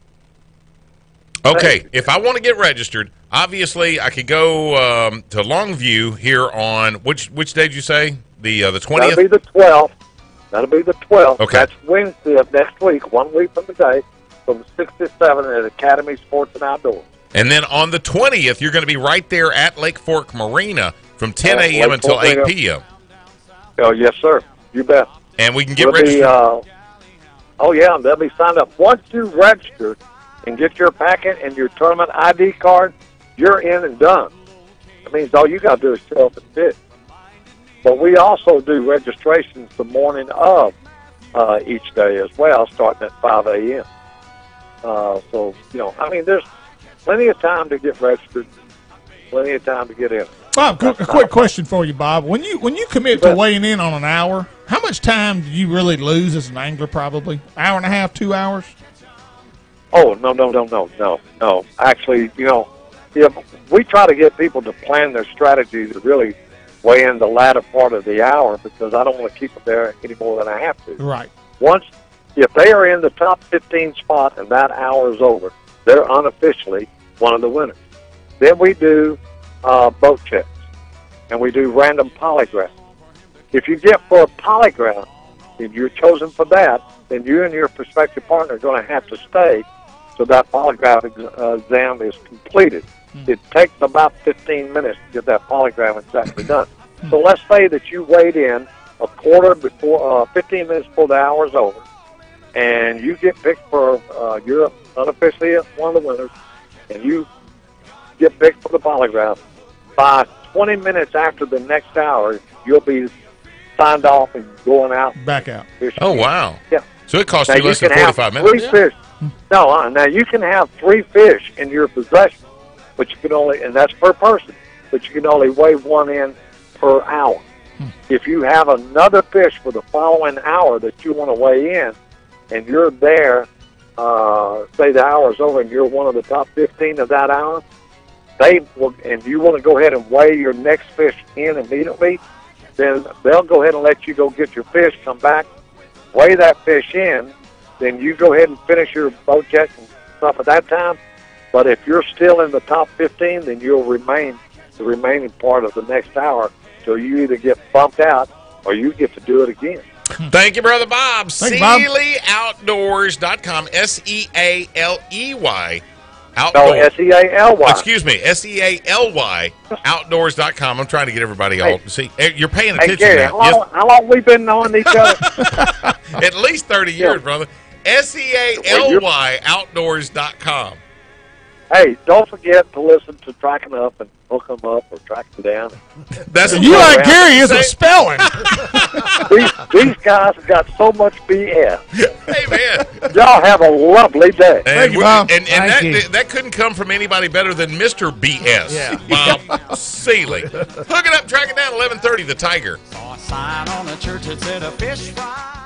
S2: Okay, if I want to get registered, obviously I could go to Longview here on which day did you say? The 20th?
S9: That'll be the 12th. That'll be the 12th.
S2: Okay.
S9: That's Wednesday of next week, 1 week from today, from 6 to 7 at Academy Sports and Outdoors.
S2: And then on the 20th, you're going to be right there at Lake Fork Marina from 10
S9: Lake
S2: a.m. until
S9: Fork
S2: 8
S9: Marina.
S2: p.m.
S9: Oh, yes, sir. You bet.
S2: And we can get
S9: We'll
S2: registered.
S9: Oh, yeah, they'll be signed up. Once you register and get your packet and your tournament ID card, you're in and done. That means all you got to do is show up and fish. But we also do registrations the morning of each day as well, starting at 5 a.m. So, there's plenty of time to get registered, plenty of time to get in.
S5: Bob, a quick question for you, Bob. When you commit to weighing in on an hour, how much time do you really lose as an angler? Probably hour and a half, 2 hours.
S9: Oh, no. Actually, we try to get people to plan their strategy to really weigh in the latter part of the hour because I don't want to keep them there any more than I have to.
S5: Right.
S9: If they are in the top 15 spot and that hour is over, they're unofficially one of the winners. Then we do boat checks, and we do random polygraphs. If you get for a polygraph, and you're chosen for that, then you and your prospective partner are going to have to stay so that polygraph exam is completed. It takes about 15 minutes to get that polygraph exactly done. So let's say that you weighed in a quarter before, 15 minutes before the hour is over, and you get picked for, you're unofficially one of the winners, and you get picked for the polygraph. By 20 minutes after the next hour, you'll be signed off and going out.
S5: Back out.
S9: Fishing.
S2: Oh, wow.
S9: Yeah.
S2: So it costs
S9: Now
S2: you less
S9: can
S2: than 45
S9: have
S2: minutes?
S9: 3 fish. No, now you can have 3 fish in your possession, but you can only, and that's per person, but you can only weigh 1 in per hour. If you have another fish for the following hour that you want to weigh in, and you're there, say the hour's over and you're one of the top 15 of that hour, they will, and you want to go ahead and weigh your next fish in immediately, then they'll go ahead and let you go get your fish, come back, weigh that fish in, then you go ahead and finish your boat check and stuff at that time. But if you're still in the top 15, then you'll remain the remaining part of the next hour. So you either get bumped out or you get to do it again.
S2: Thank you, Brother Bob.
S5: Thank you, Bob.
S2: SealyOutdoors.com. S-E-A-L-E-Y.
S9: No,
S2: Outdoors.
S9: S-E-A-L-Y.
S2: Excuse me, S-E-A-L-Y, outdoors.com. I'm trying to get everybody all to see. You're paying
S9: Hey,
S2: attention
S9: Gary,
S2: now.
S9: how long we been knowing each other?
S2: At least 30 years, brother. S-E-A-L-Y, outdoors.com.
S9: Hey, don't forget to listen to Tracking Up and Hook 'em Up or Track 'em Down.
S2: That's
S5: You like Gary is a spelling.
S9: These guys have got so much BS.
S2: Hey, man.
S9: Y'all have a lovely day.
S5: Thank you, Bob.
S2: And
S3: Thank you.
S2: that couldn't come from anybody better than Mr. BS, Bob Sealy. Hook it up, track it down, 11:30, The Tiger.
S6: Saw a sign on the church that said a fish fry.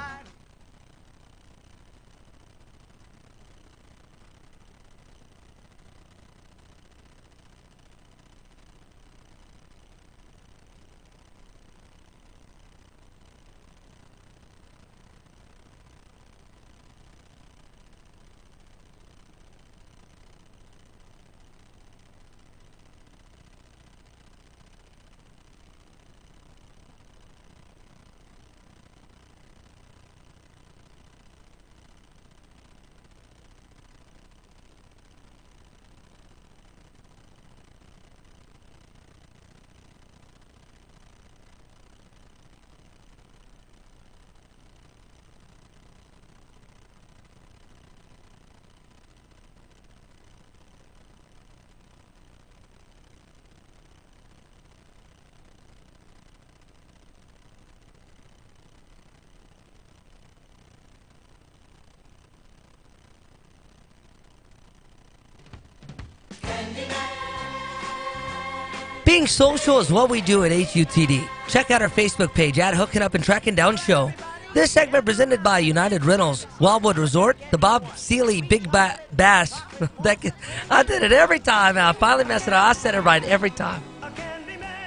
S4: Being social is what we do at HUTD. Check out our Facebook page at Hooking Up and Tracking Down Show. This segment presented by United Rentals, Wildwood Resort, the Bob Seeley Big Bash. I did it every time. I finally messed it up. I said it right every time.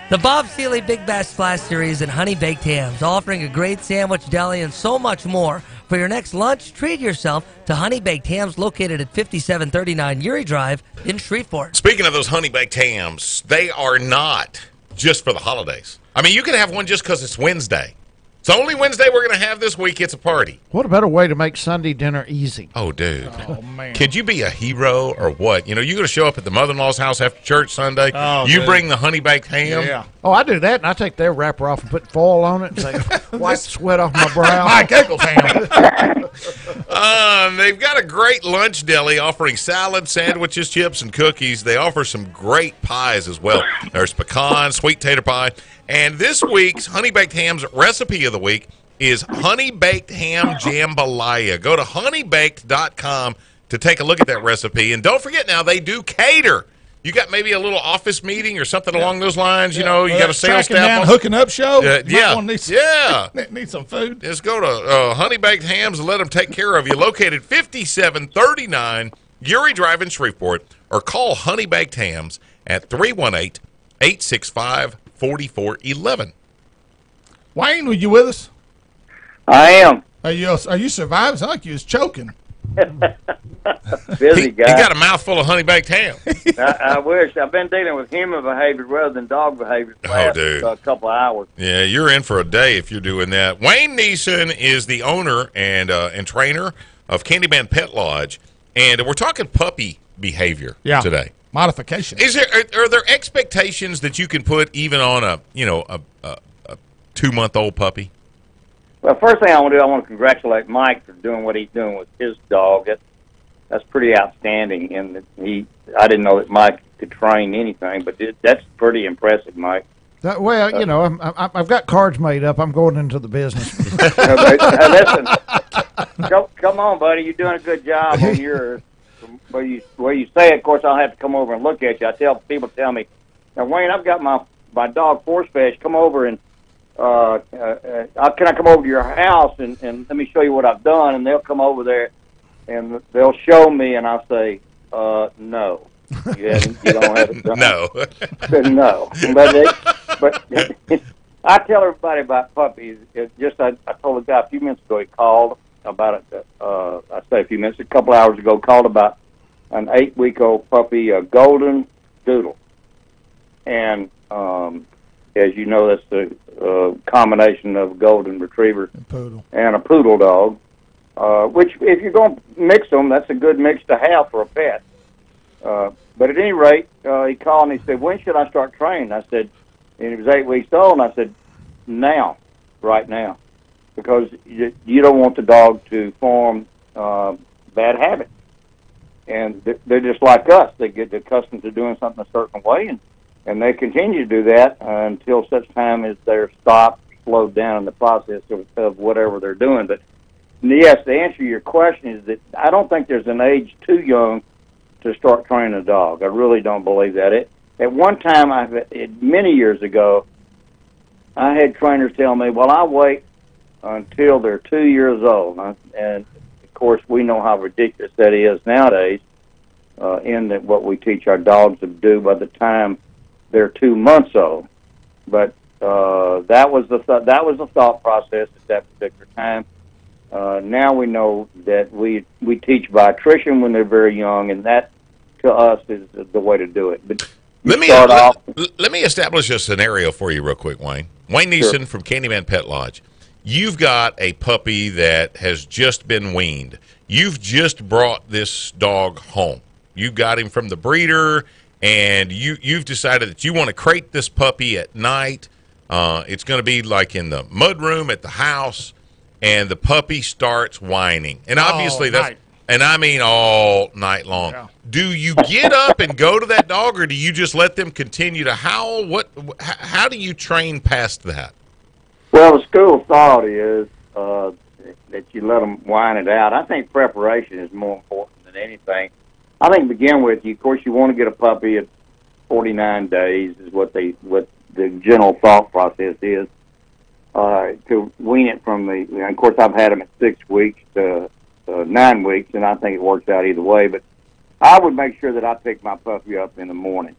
S4: The Bob Seeley Big Bash Splash Series and Honey Baked Hams, offering a great sandwich, deli, and so much more. For your next lunch, treat yourself to Honey Baked Hams located at 5739 Uri Drive in Shreveport.
S2: Speaking of those honey baked hams, they are not just for the holidays. I mean, you can have one just because it's Wednesday. It's the only Wednesday we're going to have this week. It's a party.
S3: What a better way to make Sunday dinner easy?
S2: Oh, dude.
S5: Oh, man.
S2: Could you be a hero or what? You're going to show up at the mother-in-law's house after church Sunday.
S5: Oh,
S2: you
S5: dude.
S2: bring the honey baked ham.
S5: Yeah.
S3: Oh, I do that, and I take their wrapper off and put foil on it and say, wipe the sweat off my brow.
S5: Mike Eccles ham.
S2: They've got a great lunch deli offering salad, sandwiches, chips, and cookies. They offer some great pies as well. There's pecan, sweet tater pie. And this week's Honey Baked Ham's recipe of the week is Honey Baked Ham Jambalaya. Go to honeybaked.com to take a look at that recipe. And don't forget now, they do cater. You got maybe a little office meeting or something along those lines. You know, you got a sales
S5: Tracking down,
S2: staff.
S5: hooking up show.
S2: Yeah.
S5: Need some food.
S2: Just go to Honey Baked Hams and let them take care of you. Located 5739 Uri Drive in Shreveport, or call Honey Baked Hams at 318-865-4411.
S5: Wayne, were you with us?
S7: I am.
S5: Are you surviving? Sound like you was choking.
S7: Busy
S2: He
S7: guy.
S2: got a mouthful of honey baked ham.
S7: I wish. I've been dealing with human behavior rather than dog behavior for the last
S2: dude.
S7: couple of hours.
S2: Yeah, you're in for a day if you're doing that. Wayne Neeson is the owner and trainer of Candyman Pet Lodge, and we're talking puppy behavior today.
S5: Modification.
S2: Are there expectations that you can put even on a 2-month-old puppy?
S7: Well, first thing I want to do, I want to congratulate Mike for doing what he's doing with his dog. That's pretty outstanding. And I didn't know that Mike could train anything, but that's pretty impressive, Mike.
S3: I've got cards made up. I'm going into the business.
S7: Listen, come on, buddy. You're doing a good job on yours. Where you say it, of course, I'll have to come over and look at you. People tell me, now, Wayne, I've got my dog Force Fetch. Come over and can I come over to your house and let me show you what I've done? And they'll come over there and they'll show me, and I'll say, no. You don't have it done.
S2: No.
S7: No. But I tell everybody about puppies. I told a guy a few minutes ago, he called about it, a couple hours ago, called about an 8-week-old puppy, a golden doodle. And as you know, that's the combination of a golden retriever and a poodle dog, which, if you're going to mix them, that's a good mix to have for a pet. But at any rate, he called and he said, when should I start training? I said, and he was 8 weeks old, and I said, now, right now, because you don't want the dog to form bad habits. And they're just like us. They get accustomed to doing something a certain way, and they continue to do that until such time as they're stopped, slowed down in the process of whatever they're doing. But yes, the answer to your question is that I don't think there's an age too young to start training a dog. I really don't believe that. At one time, many years ago, I had trainers tell me, well, I wait until they're 2 years old. And, of course, we know how ridiculous that is nowadays, in that what we teach our dogs to do by the time they're 2 months old. But that was the thought process at that particular time. Now we know that we teach by attrition when they're very young, and that to us is the way to do it. But let
S2: me establish a scenario for you real quick, Wayne. Wayne Neeson from Candyman Pet Lodge. You've got a puppy that has just been weaned. You've just brought this dog home. You got him from the breeder, and you've decided that you want to crate this puppy at night. It's going to be like in the mudroom at the house, and the puppy starts whining. And obviously and I mean all night long. Yeah. Do you get up and go to that dog, or do you just let them continue to howl? How do you train past that?
S7: Well, the school of thought is that you let them whine it out. I think preparation is more important than anything. I think to begin with, of course, you want to get a puppy at
S10: 49 days is what the general thought process is, to wean it from the, and of course I've had them at 6 weeks to 9 weeks, and I think it works out either way, but I would make sure that I pick my puppy up in the morning,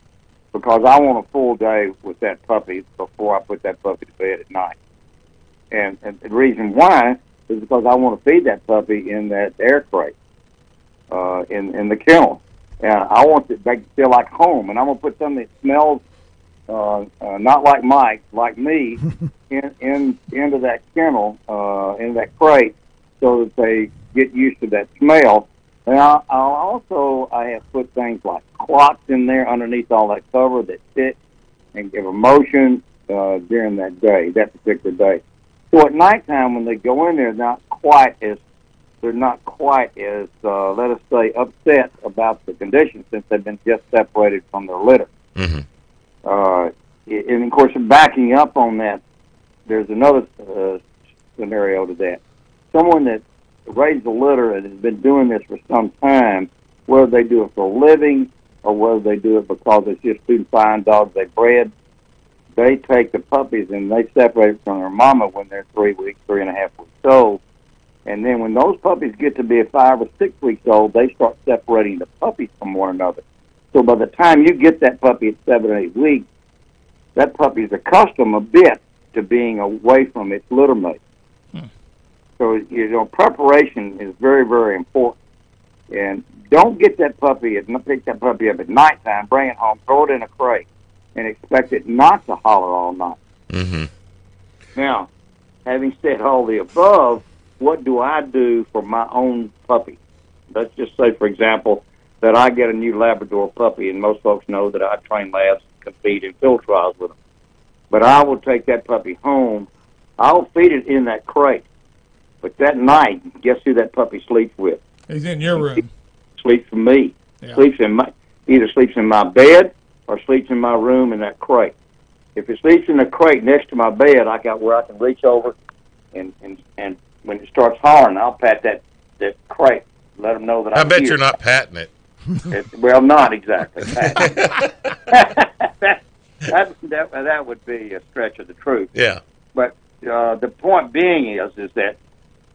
S10: because I want a full day with that puppy before I put that puppy to bed at night. And the reason why is because I want to feed that puppy in that air crate, in the kennel. And I want it to feel like home, and I'm going to put something that smells not like Mike, like me, into that kennel, into that crate, so that they get used to that smell. And I have put things like clocks in there underneath all that cover that fit and give emotion during that day, that particular day. So at nighttime when they go in there, they're not quite as let us say, upset about the condition, since they've been just separated from their litter.
S2: Mm-hmm.
S10: And of course, backing up on that, there's another scenario to that. Someone that raised a litter and has been doing this for some time, whether they do it for a living or whether they do it because it's just two fine dogs they bred, they take the puppies and they separate from their mama when they're 3 weeks, 3.5 weeks old. And then when those puppies get to be 5 or 6 weeks old, they start separating the puppies from one another. So by the time you get that puppy at 7 or 8 weeks, that puppy's accustomed a bit to being away from its litter mate. So, preparation is very, very important. And don't get that puppy, pick that puppy up at nighttime, bring it home, throw it in a crate, and expect it not to holler all night.
S2: Mm-hmm.
S10: Now, having said all the above, what do I do for my own puppy? Let's just say, for example, that I get a new Labrador puppy, and most folks know that I train labs and compete in field trials with them. But I will take that puppy home. I'll feed it in that crate. But that night, guess who that puppy sleeps with?
S5: He's in your room.
S10: Sleeps with me.
S5: Yeah.
S10: Either sleeps in my bed or sleeps in my room in that crate. If it sleeps in the crate next to my bed, I got where I can reach over, and when it starts hollering, I'll pat that crate, let them know that
S2: I
S10: I'm
S2: bet
S10: here.
S2: you're not patting it.
S10: Well, not exactly. that would be a stretch of the truth.
S2: Yeah.
S10: But the point being is that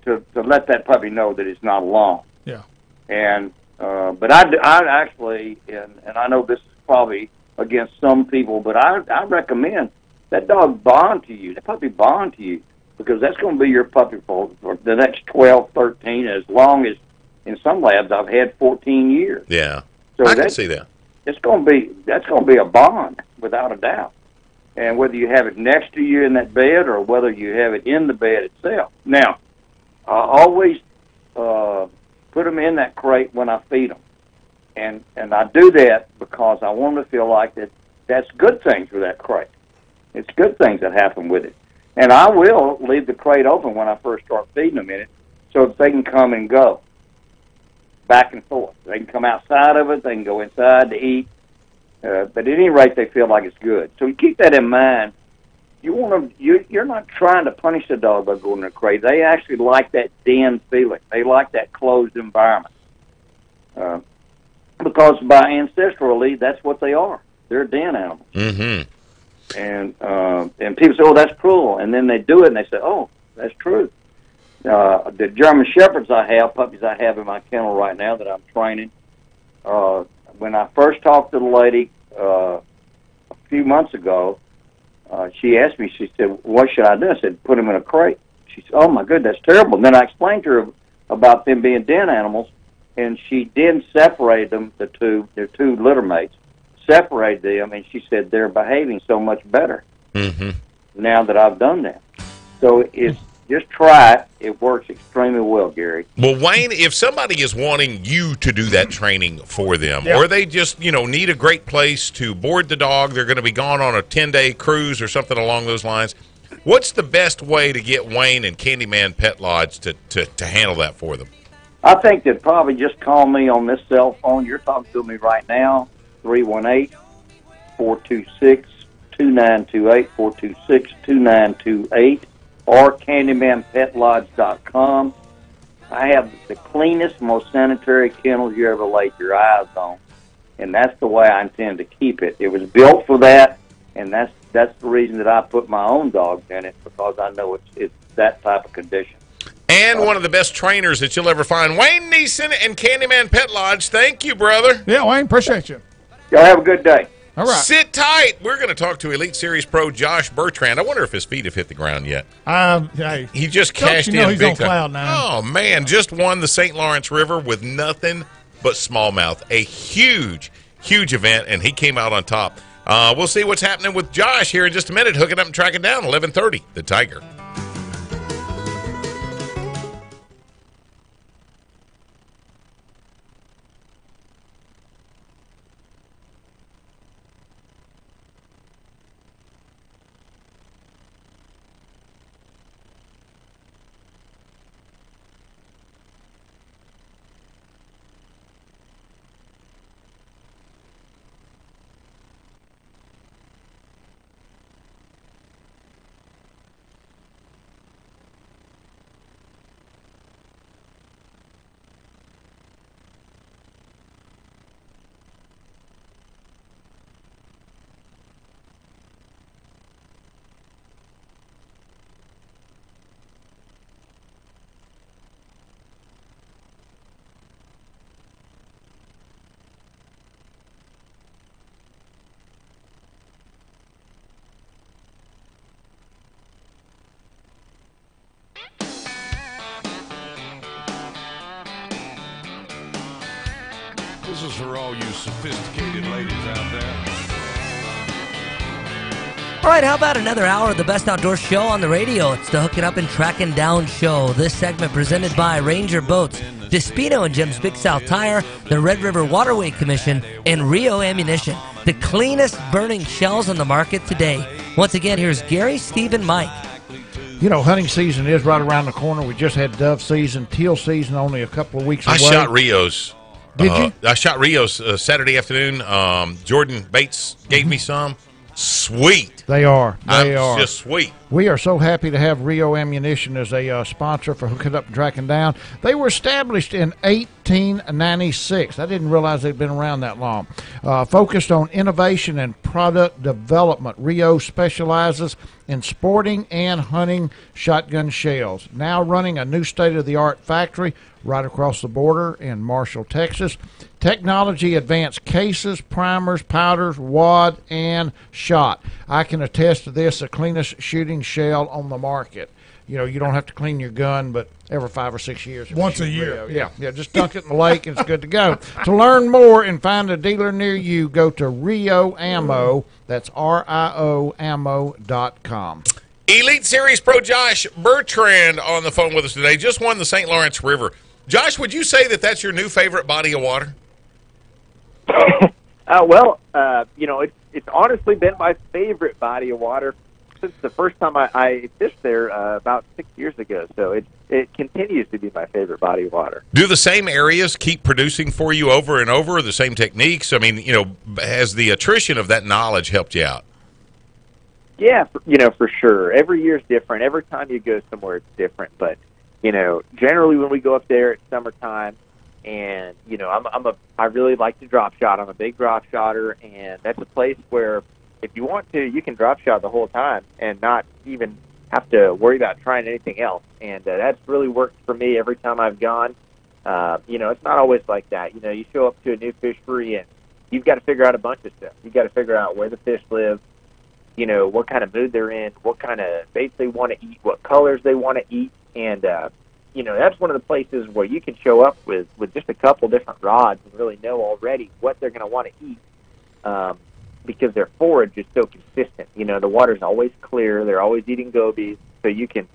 S10: to let that puppy know that it's not alone.
S5: Yeah.
S10: And but I actually, and I know this is probably against some people, but I recommend that dog bond to you, that puppy bond to you, because that's going to be your puppy for the next 12, 13, as long as, in some labs, I've had 14 years.
S2: Yeah.
S10: So
S2: I can see that.
S10: That's going to be a bond, without a doubt. And whether you have it next to you in that bed or whether you have it in the bed itself. Now, I always put them in that crate when I feed them. And I do that because I want them to feel like that's good things for that crate. It's good things that happen with it. And I will leave the crate open when I first start feeding them in it so that they can come and go back and forth. They can come outside of it. They can go inside to eat. But at any rate, they feel like it's good. So you keep that in mind. You're not trying to punish the dog by going in a crate. They actually like that den feeling. They like that closed environment. Because by ancestrally, that's what they are. They're den animals.
S2: Mm-hmm.
S10: And people say, "Oh, that's cruel," and then they do it, and they say, "Oh, that's true." The German Shepherds puppies I have in my kennel right now that I'm training. When I first talked to the lady a few months ago, she asked me. She said, "What should I do?" I said, "Put them in a crate." She said, "Oh my goodness, that's terrible." And then I explained to her about them being den animals, and she did separate them. Their two litter mates. Separated them, and she said they're behaving so much better now that I've done that. So just try it. It works extremely well, Gary.
S2: Well, Wayne, if somebody is wanting you to do that training for them, or they just need a great place to board the dog, they're going to be gone on a 10-day cruise or something along those lines, what's the best way to get Wayne and Candyman Pet Lodge to handle that for them?
S10: I think they'd probably just call me on this cell phone. You're talking to me right now. 318-426-2928, 426-2928, or CandymanPetLodge.com. I have the cleanest, most sanitary kennels you ever laid your eyes on. and that's the way I intend to keep it. It was built for that, and that's the reason that I put my own dogs in it, because I know it's that type of condition.
S2: And one of the best trainers that you'll ever find, Wayne Neeson and Candyman Pet Lodge. Thank you, brother.
S5: Yeah, Wayne, appreciate you.
S10: Y'all have a good day.
S5: All right.
S2: Sit tight. We're going to talk to Elite Series Pro Josh Bertrand. I wonder if his feet have hit the ground yet.
S5: Hey,
S2: he just cashed in
S5: he's
S2: big
S5: on
S2: time.
S5: cloud nine.
S2: Oh, man. Just won the St. Lawrence River with nothing but smallmouth. A huge, huge event, and he came out on top. We'll see what's happening with Josh here in just a minute. Hooking up and tracking down, 11:30, the Tiger.
S8: This is for all you sophisticated ladies out there.
S4: All right, how about another hour of the best outdoor show on the radio? It's the Hooking Up and Tracking Down show. This segment presented by Ranger Boats, Despino and Jim's Big South Tire, the Red River Waterway Commission, and Rio Ammunition, the cleanest burning shells on the market today. Once again, here's Gary, Steve, and Mike.
S3: You know, hunting season is right around the corner. We just had dove season, teal season only a couple of weeks away.
S2: I shot Rios.
S3: Did you?
S2: I shot Rios Saturday afternoon. Jordan Bates gave me some. Sweet.
S3: They are. They are.
S2: Just sweet.
S3: We are so happy to have Rio Ammunition as a sponsor for Hooking Up and Tracking Down. They were established in 1896. I didn't realize they'd been around that long. Focused on innovation and product development, Rio specializes in sporting and hunting shotgun shells. Now running a new state-of-the-art factory right across the border in Marshall, Texas. Technology advanced cases, primers, powders, wad, and shot. I can attest to this, the cleanest shooting shell on the market. You know, you don't have to clean your gun, but every 5 or 6 years.
S5: Once a year.
S3: Yeah, just dunk it in the lake and it's good to go. To learn more and find a dealer near you, go to Rio Ammo. That's RIO ammo.com.
S2: Elite Series Pro Josh Bertrand on the phone with us today. Just won the St. Lawrence River. Josh, would you say that that's your new favorite body of water?
S11: You know, it's honestly been my favorite body of water since the first time I fished there about 6 years ago. So it continues to be my favorite body of water.
S2: Do the same areas keep producing for you over and over, the same techniques? I mean, you know, has the attrition of that knowledge helped you out?
S11: Yeah, you know, for sure. Every year's different. Every time you go somewhere, it's different. But, you know, generally when we go up there, it's summertime. And, you know, I really like to drop shot. I'm a big drop shotter, and that's a place where if you want to, you can drop shot the whole time and not even have to worry about trying anything else. And that's really worked for me every time I've gone. You know, it's not always like that. You know, you show up to a new fishery, and you've got to figure out a bunch of stuff. You've got to figure out where the fish live, you know, what kind of mood they're in, what kind of baits they want to eat, what colors they want to eat. And, you know, that's one of the places where you can show up with just a couple different rods and really know already what they're going to want to eat because their forage is so consistent. You know, the water's always clear. They're always eating gobies. So you can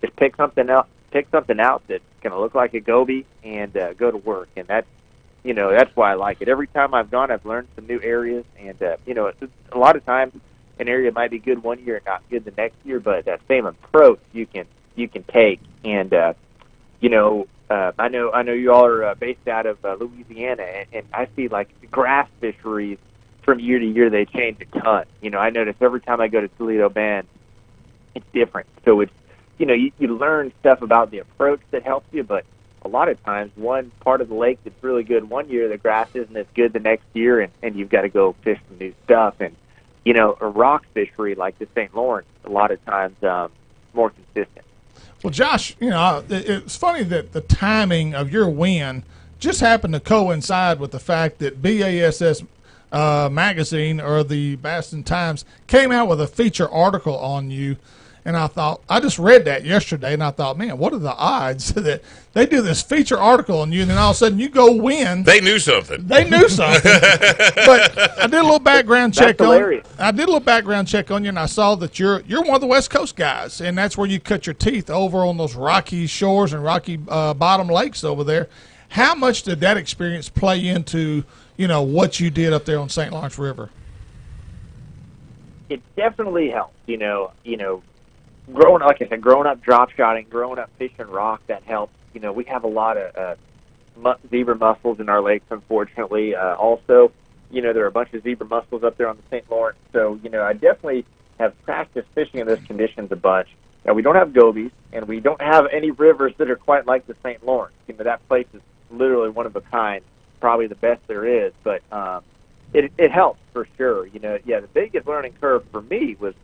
S11: just pick something out that's going to look like a goby and go to work. And that's, you know, that's why I like it. Every time I've gone, I've learned some new areas. And, you know, a lot of times an area might be good one year and not good the next year, but that same approach you can take. And, you know, I know you all are based out of Louisiana, and I see like grass fisheries from year to year, they change a ton. You know, I notice every time I go to Toledo Bend, it's different. So it's, you know, you learn stuff about the approach that helps you, but a lot of times one part of the lake that's really good one year, the grass isn't as good the next year, and you've got to go fish some new stuff. And a rock fishery like the St. Lawrence, a lot of times more consistent.
S5: Well, Josh, it's funny that the timing of your win just happened to coincide with the fact that BASS magazine, or the Baston Times, came out with a feature article on you. And I just read that yesterday, and I thought, man, what are the odds that they do this feature article on you, and then all of a sudden you go win?
S2: They knew something.
S5: But I did a little background check on you. I did a little background check on you, and I saw that you're one of the West Coast guys, and that's where you cut your teeth, over on those rocky shores and rocky bottom lakes over there. How much did that experience play into what you did up there on St. Lawrence River?
S11: It definitely helped. Growing up drop shotting, growing up fishing rock, that helps. We have a lot of zebra mussels in our lakes, unfortunately. Also, there are a bunch of zebra mussels up there on the St. Lawrence. So, I definitely have practiced fishing in those conditions a bunch. Now, we don't have gobies, and we don't have any rivers that are quite like the St. Lawrence. That place is literally one of a kind, probably the best there is. But it helps for sure. The biggest learning curve for me was,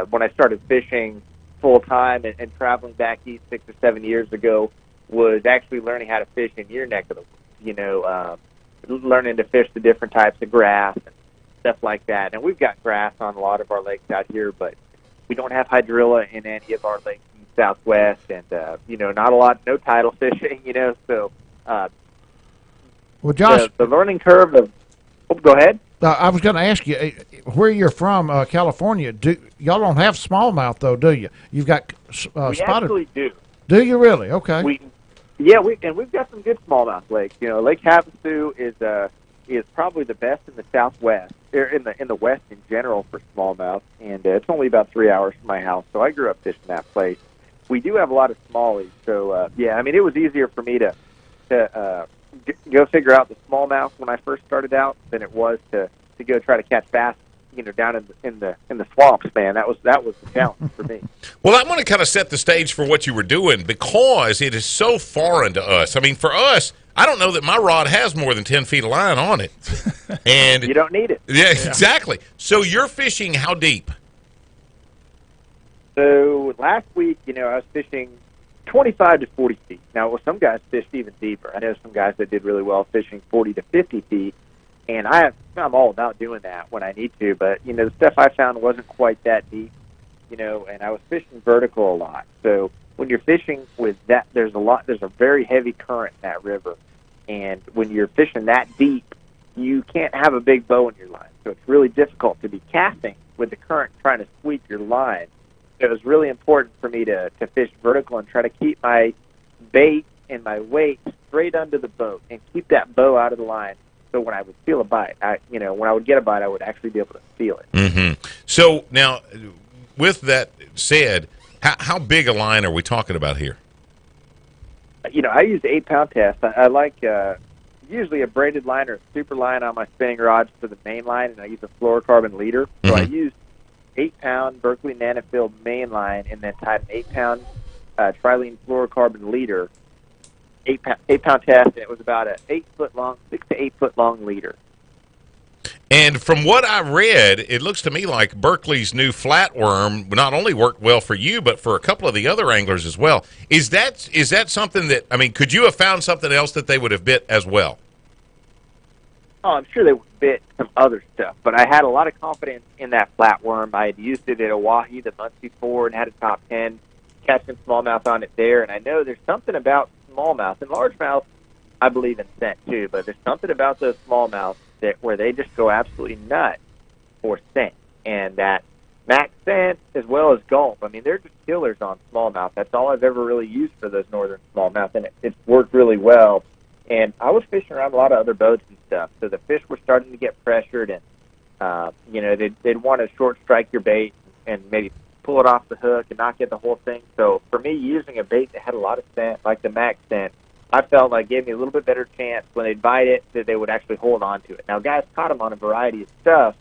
S11: when I started fishing full time and traveling back east 6 or 7 years ago, was actually learning how to fish in your neck of the woods. Learning to fish the different types of grass and stuff like that. And we've got grass on a lot of our lakes out here, but we don't have hydrilla in any of our lakes in the Southwest, and no tidal fishing. So.
S3: Well, Josh,
S11: the learning curve of. Oh, go ahead.
S3: I was going to ask you where you're from, California. Y'all don't have smallmouth though, do you? You've got
S11: we
S3: spotted.
S11: Actually do.
S3: Do you really? Okay.
S11: We've got some good smallmouth lakes. Lake Havasu is probably the best in the Southwest, or in the West in general for smallmouth, and it's only about 3 hours from my house. So I grew up fishing that place. We do have a lot of smallies. So it was easier for me to go figure out the smallmouth when I first started out than it was to go try to catch bass, down in the swamps, man. That was the challenge for me.
S2: Well, I want to kind of set the stage for what you were doing, because it is so foreign to us. I mean, for us, I don't know that my rod has more than 10 feet of line on it. And
S11: you don't need it.
S2: Yeah, exactly. So you're fishing how deep?
S11: So last week, I was fishing 25 to 40 feet. Now, some guys fished even deeper. I know some guys that did really well fishing 40 to 50 feet, and I'm all about doing that when I need to. But the stuff I found wasn't quite that deep, and I was fishing vertical a lot. So when you're fishing with that, there's a very heavy current in that river, and when you're fishing that deep, you can't have a big bow in your line. So it's really difficult to be casting with the current trying to sweep your line. It was really important for me to fish vertical and try to keep my bait and my weight straight under the boat and keep that bow out of the line. So when I would feel a bite, when I would get a bite, I would actually be able to feel it.
S2: Mm-hmm. So now, with that said, how big a line are we talking about here?
S11: I use the 8-pound test. I like usually a braided line or a super line on my spinning rods for the main line, and I use a fluorocarbon leader. So I use 8-pound Berkeley Nanofield main line, and then tied an 8-pound trilene fluorocarbon leader. 8-pound test, and it was about a 6 to 8 foot long leader.
S2: And from what I read, it looks to me like Berkeley's new flatworm not only worked well for you, but for a couple of the other anglers as well. Is that something that, could you have found something else that they would have bit as well?
S11: Oh, I'm sure they would bit some other stuff, but I had a lot of confidence in that flatworm. I had used it at Oahe the month before and had a top 10, catching smallmouth on it there. And I know there's something about smallmouth and largemouth. I believe in scent too, but there's something about those smallmouth where they just go absolutely nuts for scent, and that max scent as well as gulp. They're just killers on smallmouth. That's all I've ever really used for those northern smallmouth, and it's worked really well. And I was fishing around a lot of other boats and stuff, so the fish were starting to get pressured, and they'd want to short strike your bait and maybe pull it off the hook and not get the whole thing. So for me, using a bait that had a lot of scent, like the max scent, I felt like gave me a little bit better chance when they'd bite it that they would actually hold on to it. Now, guys caught them on a variety of stuff,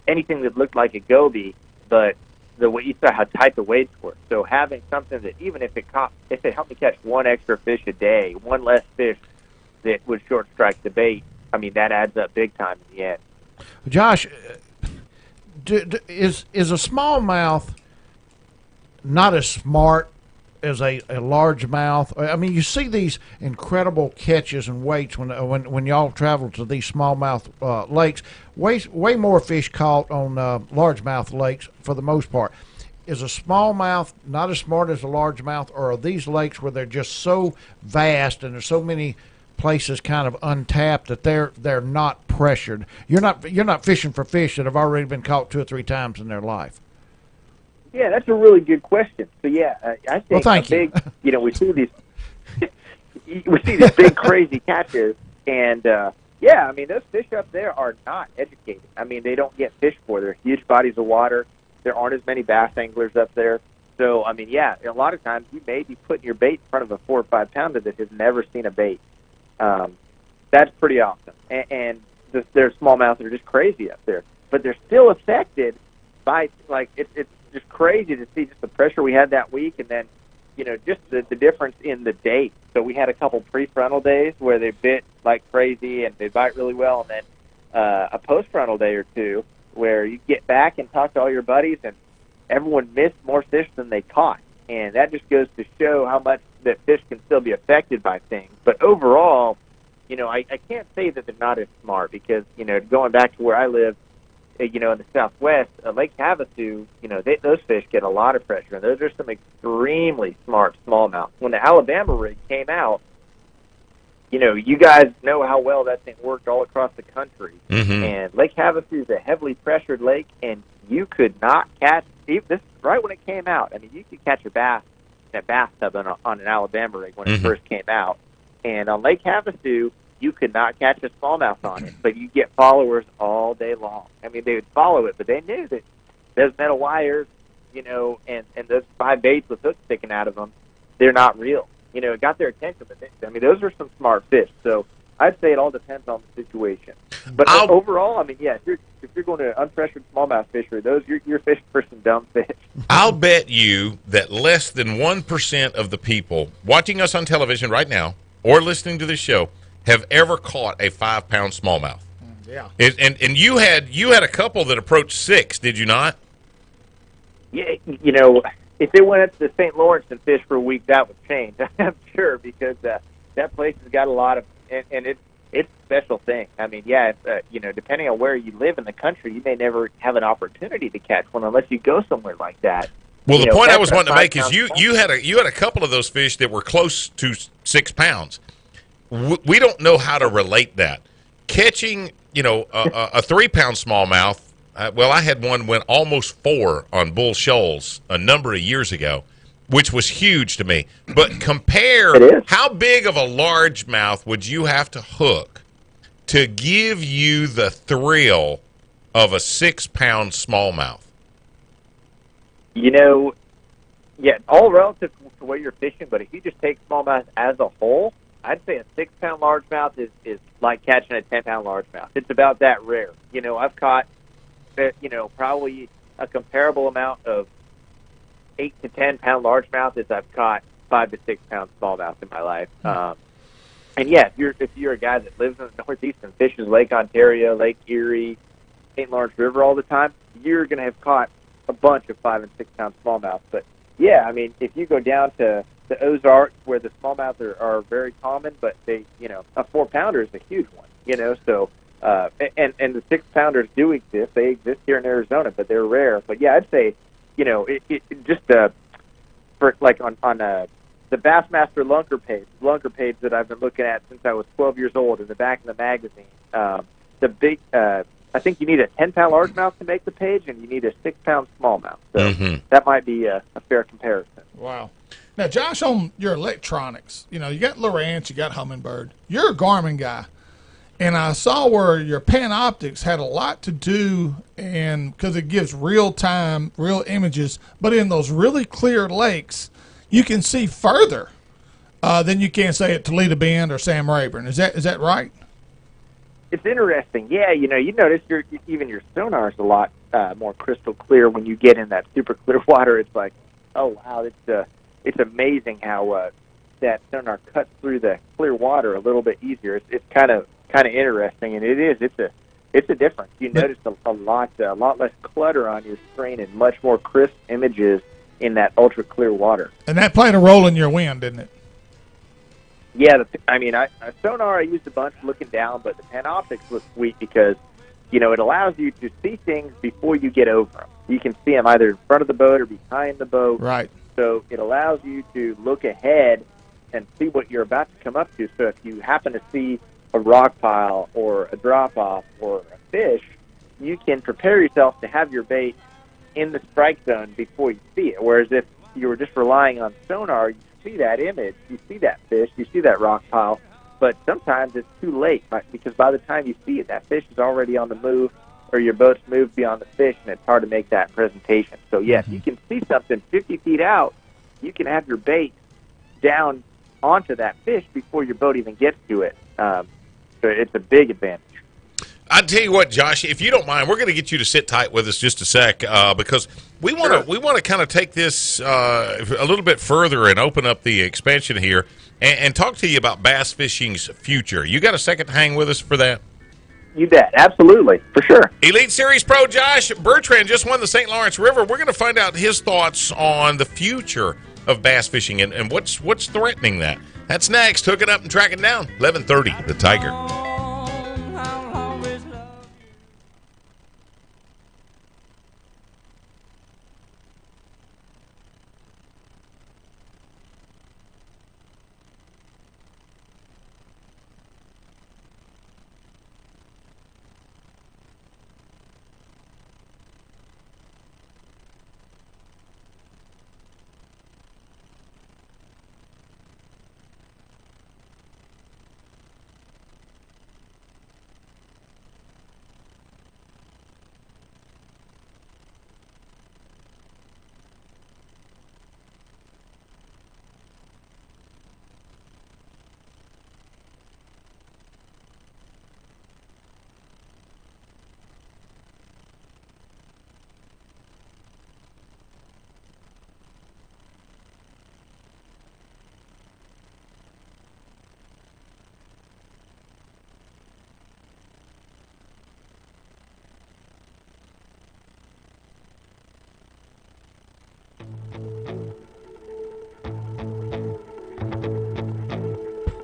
S11: anything that looked like a goby, but you saw how tight the weights were. So having something that even if it helped me catch one extra fish a day, one less fish that would short strike the bait, I mean, that adds up big time in the end.
S3: Josh, is a smallmouth not as smart as a largemouth? I mean, you see these incredible catches and weights when y'all travel to these smallmouth lakes. Way more fish caught on largemouth lakes for the most part. Is a smallmouth not as smart as a largemouth, or are these lakes where they're just so vast and there's so many places kind of untapped that they're not pressured? You're not fishing for fish that have already been caught 2 or 3 times in their life.
S11: Yeah, that's a really good question. So yeah, I think
S3: thank you.
S11: We see these big crazy catches, and yeah, I mean those fish up there are not educated. I mean they don't get fished for. They're huge bodies of water. There aren't as many bass anglers up there. So I mean, yeah, a lot of times you may be putting your bait in front of a 4 or 5 pounder that has never seen a bait. That's pretty awesome. And their smallmouths are just crazy up there, but they're still affected by, like, it's just crazy to see just the pressure we had that week, and then, just the difference in the date. So we had a couple prefrontal days where they bit like crazy and they bite really well, and then a postfrontal day or two where you get back and talk to all your buddies and everyone missed more fish than they caught. And that just goes to show how much that fish can still be affected by things. But overall, I can't say that they're not as smart because, going back to where I live, in the Southwest, Lake Havasu, those fish get a lot of pressure. And those are some extremely smart smallmouth. When the Alabama rig came out, you guys know how well that thing worked all across the country.
S2: Mm-hmm.
S11: And Lake Havasu is a heavily pressured lake, and you could not catch, this right when it came out, I mean, you could catch a bass in a bathtub on an Alabama rig when it first came out. And on Lake Havasu, you could not catch a smallmouth on it, but you get followers all day long. I mean, they would follow it, but they knew that those metal wires, and those 5 baits with hooks sticking out of them, they're not real. It got their attention, but those are some smart fish. So I'd say it all depends on the situation. But overall, I mean, yeah, if you're going to unpressured smallmouth fishery, you're fishing for some dumb fish.
S2: I'll bet you that less than 1% of the people watching us on television right now or listening to the show have ever caught a 5-pound smallmouth.
S5: Yeah.
S2: And you had a couple that approached 6, did you not?
S11: Yeah, if they went up to St. Lawrence and fished for a week, that would change, I'm sure, because that place has got a lot of, and it's a special thing. I mean, yeah, depending on where you live in the country, you may never have an opportunity to catch one unless you go somewhere like that.
S2: Well, the point I was wanting to make is you had a couple of those fish that were close to 6 pounds. We don't know how to relate that. Catching, a 3-pound smallmouth. I had one went almost 4 on Bull Shoals a number of years ago, which was huge to me. But compare how big of a largemouth would you have to hook to give you the thrill of a 6-pound smallmouth?
S11: Yeah, all relative to where you're fishing. But if you just take smallmouth as a whole, I'd say a 6-pound largemouth is like catching a 10-pound largemouth. It's about that rare. I've caught, probably a comparable amount of 8 to 10-pound largemouth as I've caught 5 to 6 pound smallmouth in my life. And yeah, if you're a guy that lives in the Northeast and fishes Lake Ontario, Lake Erie, St. Lawrence River all the time, you're going to have caught a bunch of 5 and 6 pound smallmouth. But yeah, I mean, if you go down to the Ozarks where the smallmouth are very common, but they, a 4-pounder is a huge one, so, and the 6-pounders do exist. They exist here in Arizona, but they're rare. But yeah, I'd say, it just, for like on the Bassmaster lunker page that I've been looking at since I was 12 years old in the back of the magazine, the big, I think you need a 10-pound largemouth to make the page, and you need a 6-pound smallmouth. So that might be a fair comparison.
S5: Wow. Now, Josh, on your electronics, you got Lowrance, you got Humminbird. You're a Garmin guy. And I saw where your Panoptics had a lot to do, and because it gives real-time, real images, but in those really clear lakes, you can see further than you can, say, at Toledo Bend or Sam Rayburn. Is that right?
S11: It's interesting. Yeah, you notice even your sonar's a lot more crystal clear. When you get in that super clear water, it's like, oh wow, it's amazing how that sonar cuts through the clear water a little bit easier. It's kind of interesting, and it's a difference. You notice a lot less clutter on your screen and much more crisp images in that ultra clear water.
S5: And that played a role in your win, didn't it?
S11: Yeah, sonar I used a bunch looking down, but the Panoptics was sweet because, it allows you to see things before you get over them. You can see them either in front of the boat or behind the boat.
S5: Right.
S11: So it allows you to look ahead and see what you're about to come up to. So if you happen to see a rock pile or a drop-off or a fish, you can prepare yourself to have your bait in the strike zone before you see it. Whereas if you were just relying on sonar, you see that image, you see that fish, you see that rock pile, but sometimes it's too late because by the time you see it, that fish is already on the move or your boat's moved beyond the fish, and it's hard to make that presentation. So, yes, you can see something 50 feet out. You can have your bait down onto that fish before your boat even gets to it. So it's a big advantage.
S2: I tell you what, Josh, if you don't mind, we're going to get you to sit tight with us just a sec because we want to kind of take this a little bit further and open up the expansion here and talk to you about bass fishing's future. You got a second to hang with us for that?
S11: You bet, absolutely, for sure.
S2: Elite Series Pro Josh Bertrand just won the St. Lawrence River. We're going to find out his thoughts on the future of bass fishing and what's threatening that. That's next. Hooking up and tracking down. 11:30, The Tiger.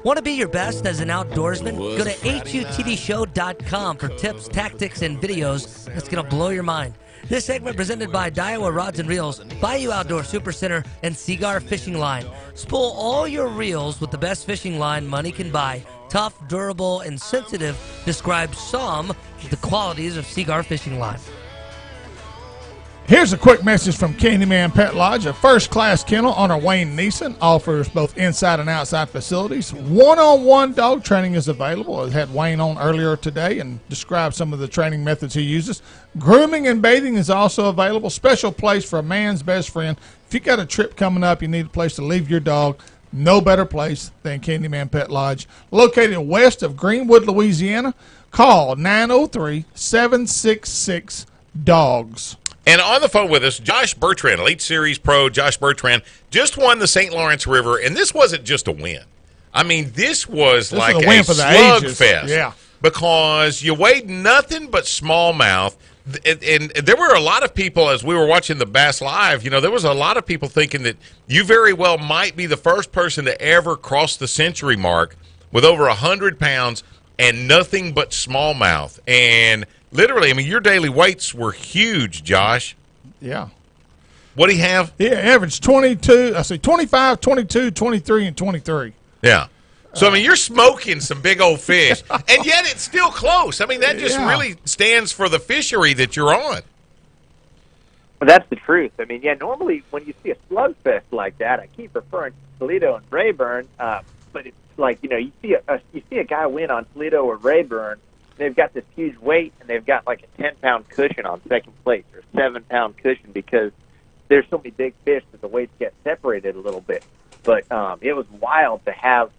S4: Want to be your best as an outdoorsman? Go to HUTDshow.com for tips, tactics, and videos that's going to blow your mind. This segment presented by Daiwa Rods and Reels, Bayou Outdoor Supercenter, and Cigar Fishing Line. Spool all your reels with the best fishing line money can buy. Tough, durable, and sensitive describe some of the qualities of Cigar Fishing Line.
S5: Here's a quick message from Candyman Pet Lodge. A first-class kennel owner Wayne Neeson offers both inside and outside facilities. One-on-one dog training is available. I had Wayne on earlier today and described some of the training methods he uses. Grooming and bathing is also available. Special place for a man's best friend. If you got a trip coming up, you need a place to leave your dog. No better place than Candyman Pet Lodge. Located west of Greenwood, Louisiana. Call 903-766-DOGS.
S2: And on the phone with us, Josh Bertrand, Elite Series Pro Josh Bertrand, just won the St. Lawrence River, and this wasn't just a win. I mean, this was like a slugfest.
S5: Yeah.
S2: Because you weighed nothing but smallmouth. And there were a lot of people, as we were watching the Bass Live, there was a lot of people thinking that you very well might be the first person to ever cross the century mark with over 100 pounds and nothing but smallmouth. And literally, I mean, your daily weights were huge, Josh.
S5: Yeah.
S2: What do you have?
S5: Yeah, averaged 25, 22, 23, and 23.
S2: Yeah. So, I mean, you're smoking some big old fish, and yet it's still close. I mean, that just really stands for the fishery that you're on.
S11: Well, that's the truth. I mean, normally when you see a slugfest like that, I keep referring to Toledo and Rayburn, but it's like, you see a guy win on Toledo or Rayburn. They've got this huge weight, and they've got like a 10-pound cushion on second place or a 7-pound cushion because there's so many big fish that the weights get separated a little bit. But it was wild to have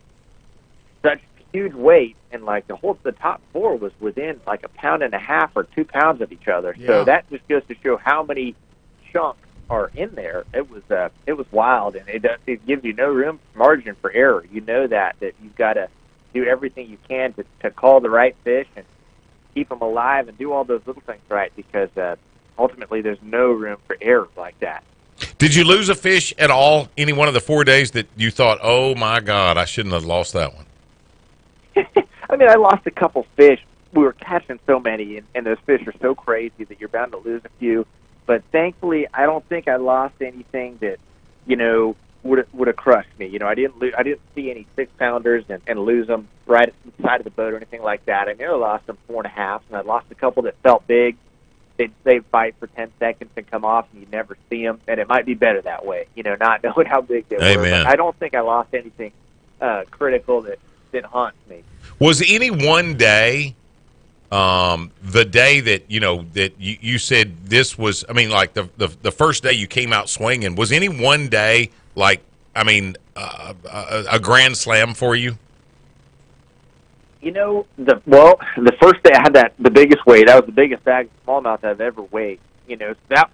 S11: such huge weight, and like the top four was within like 1.5 pounds or 2 pounds of each other.
S5: Yeah.
S11: So that just goes to show how many chunks are in there. It was wild, and it gives you no room margin for error. You know that you've got to do everything you can to call the right fish and keep them alive and do all those little things right, because ultimately there's no room for error like that.
S2: Did you lose a fish at all any one of the 4 days that you thought, oh my God, I shouldn't have lost that one?
S11: I mean, I lost a couple fish. We were catching so many, and those fish are so crazy that you're bound to lose a few. But thankfully, I don't think I lost anything that, would have crushed me. I didn't see any 6-pounders and lose them right at the side of the boat or anything like that. I nearly lost them 4.5, and I lost a couple that felt big. They'd fight for 10 seconds and come off, and you never see them. And it might be better that way, not knowing how big they were. But I don't think I lost anything critical that haunts me.
S2: Was any one day, the day that that you said this was? I mean, like the first day you came out swinging. Was any one day a grand slam for you?
S11: The first day I had the biggest weight. That was the biggest bag of smallmouth I've ever weighed. That's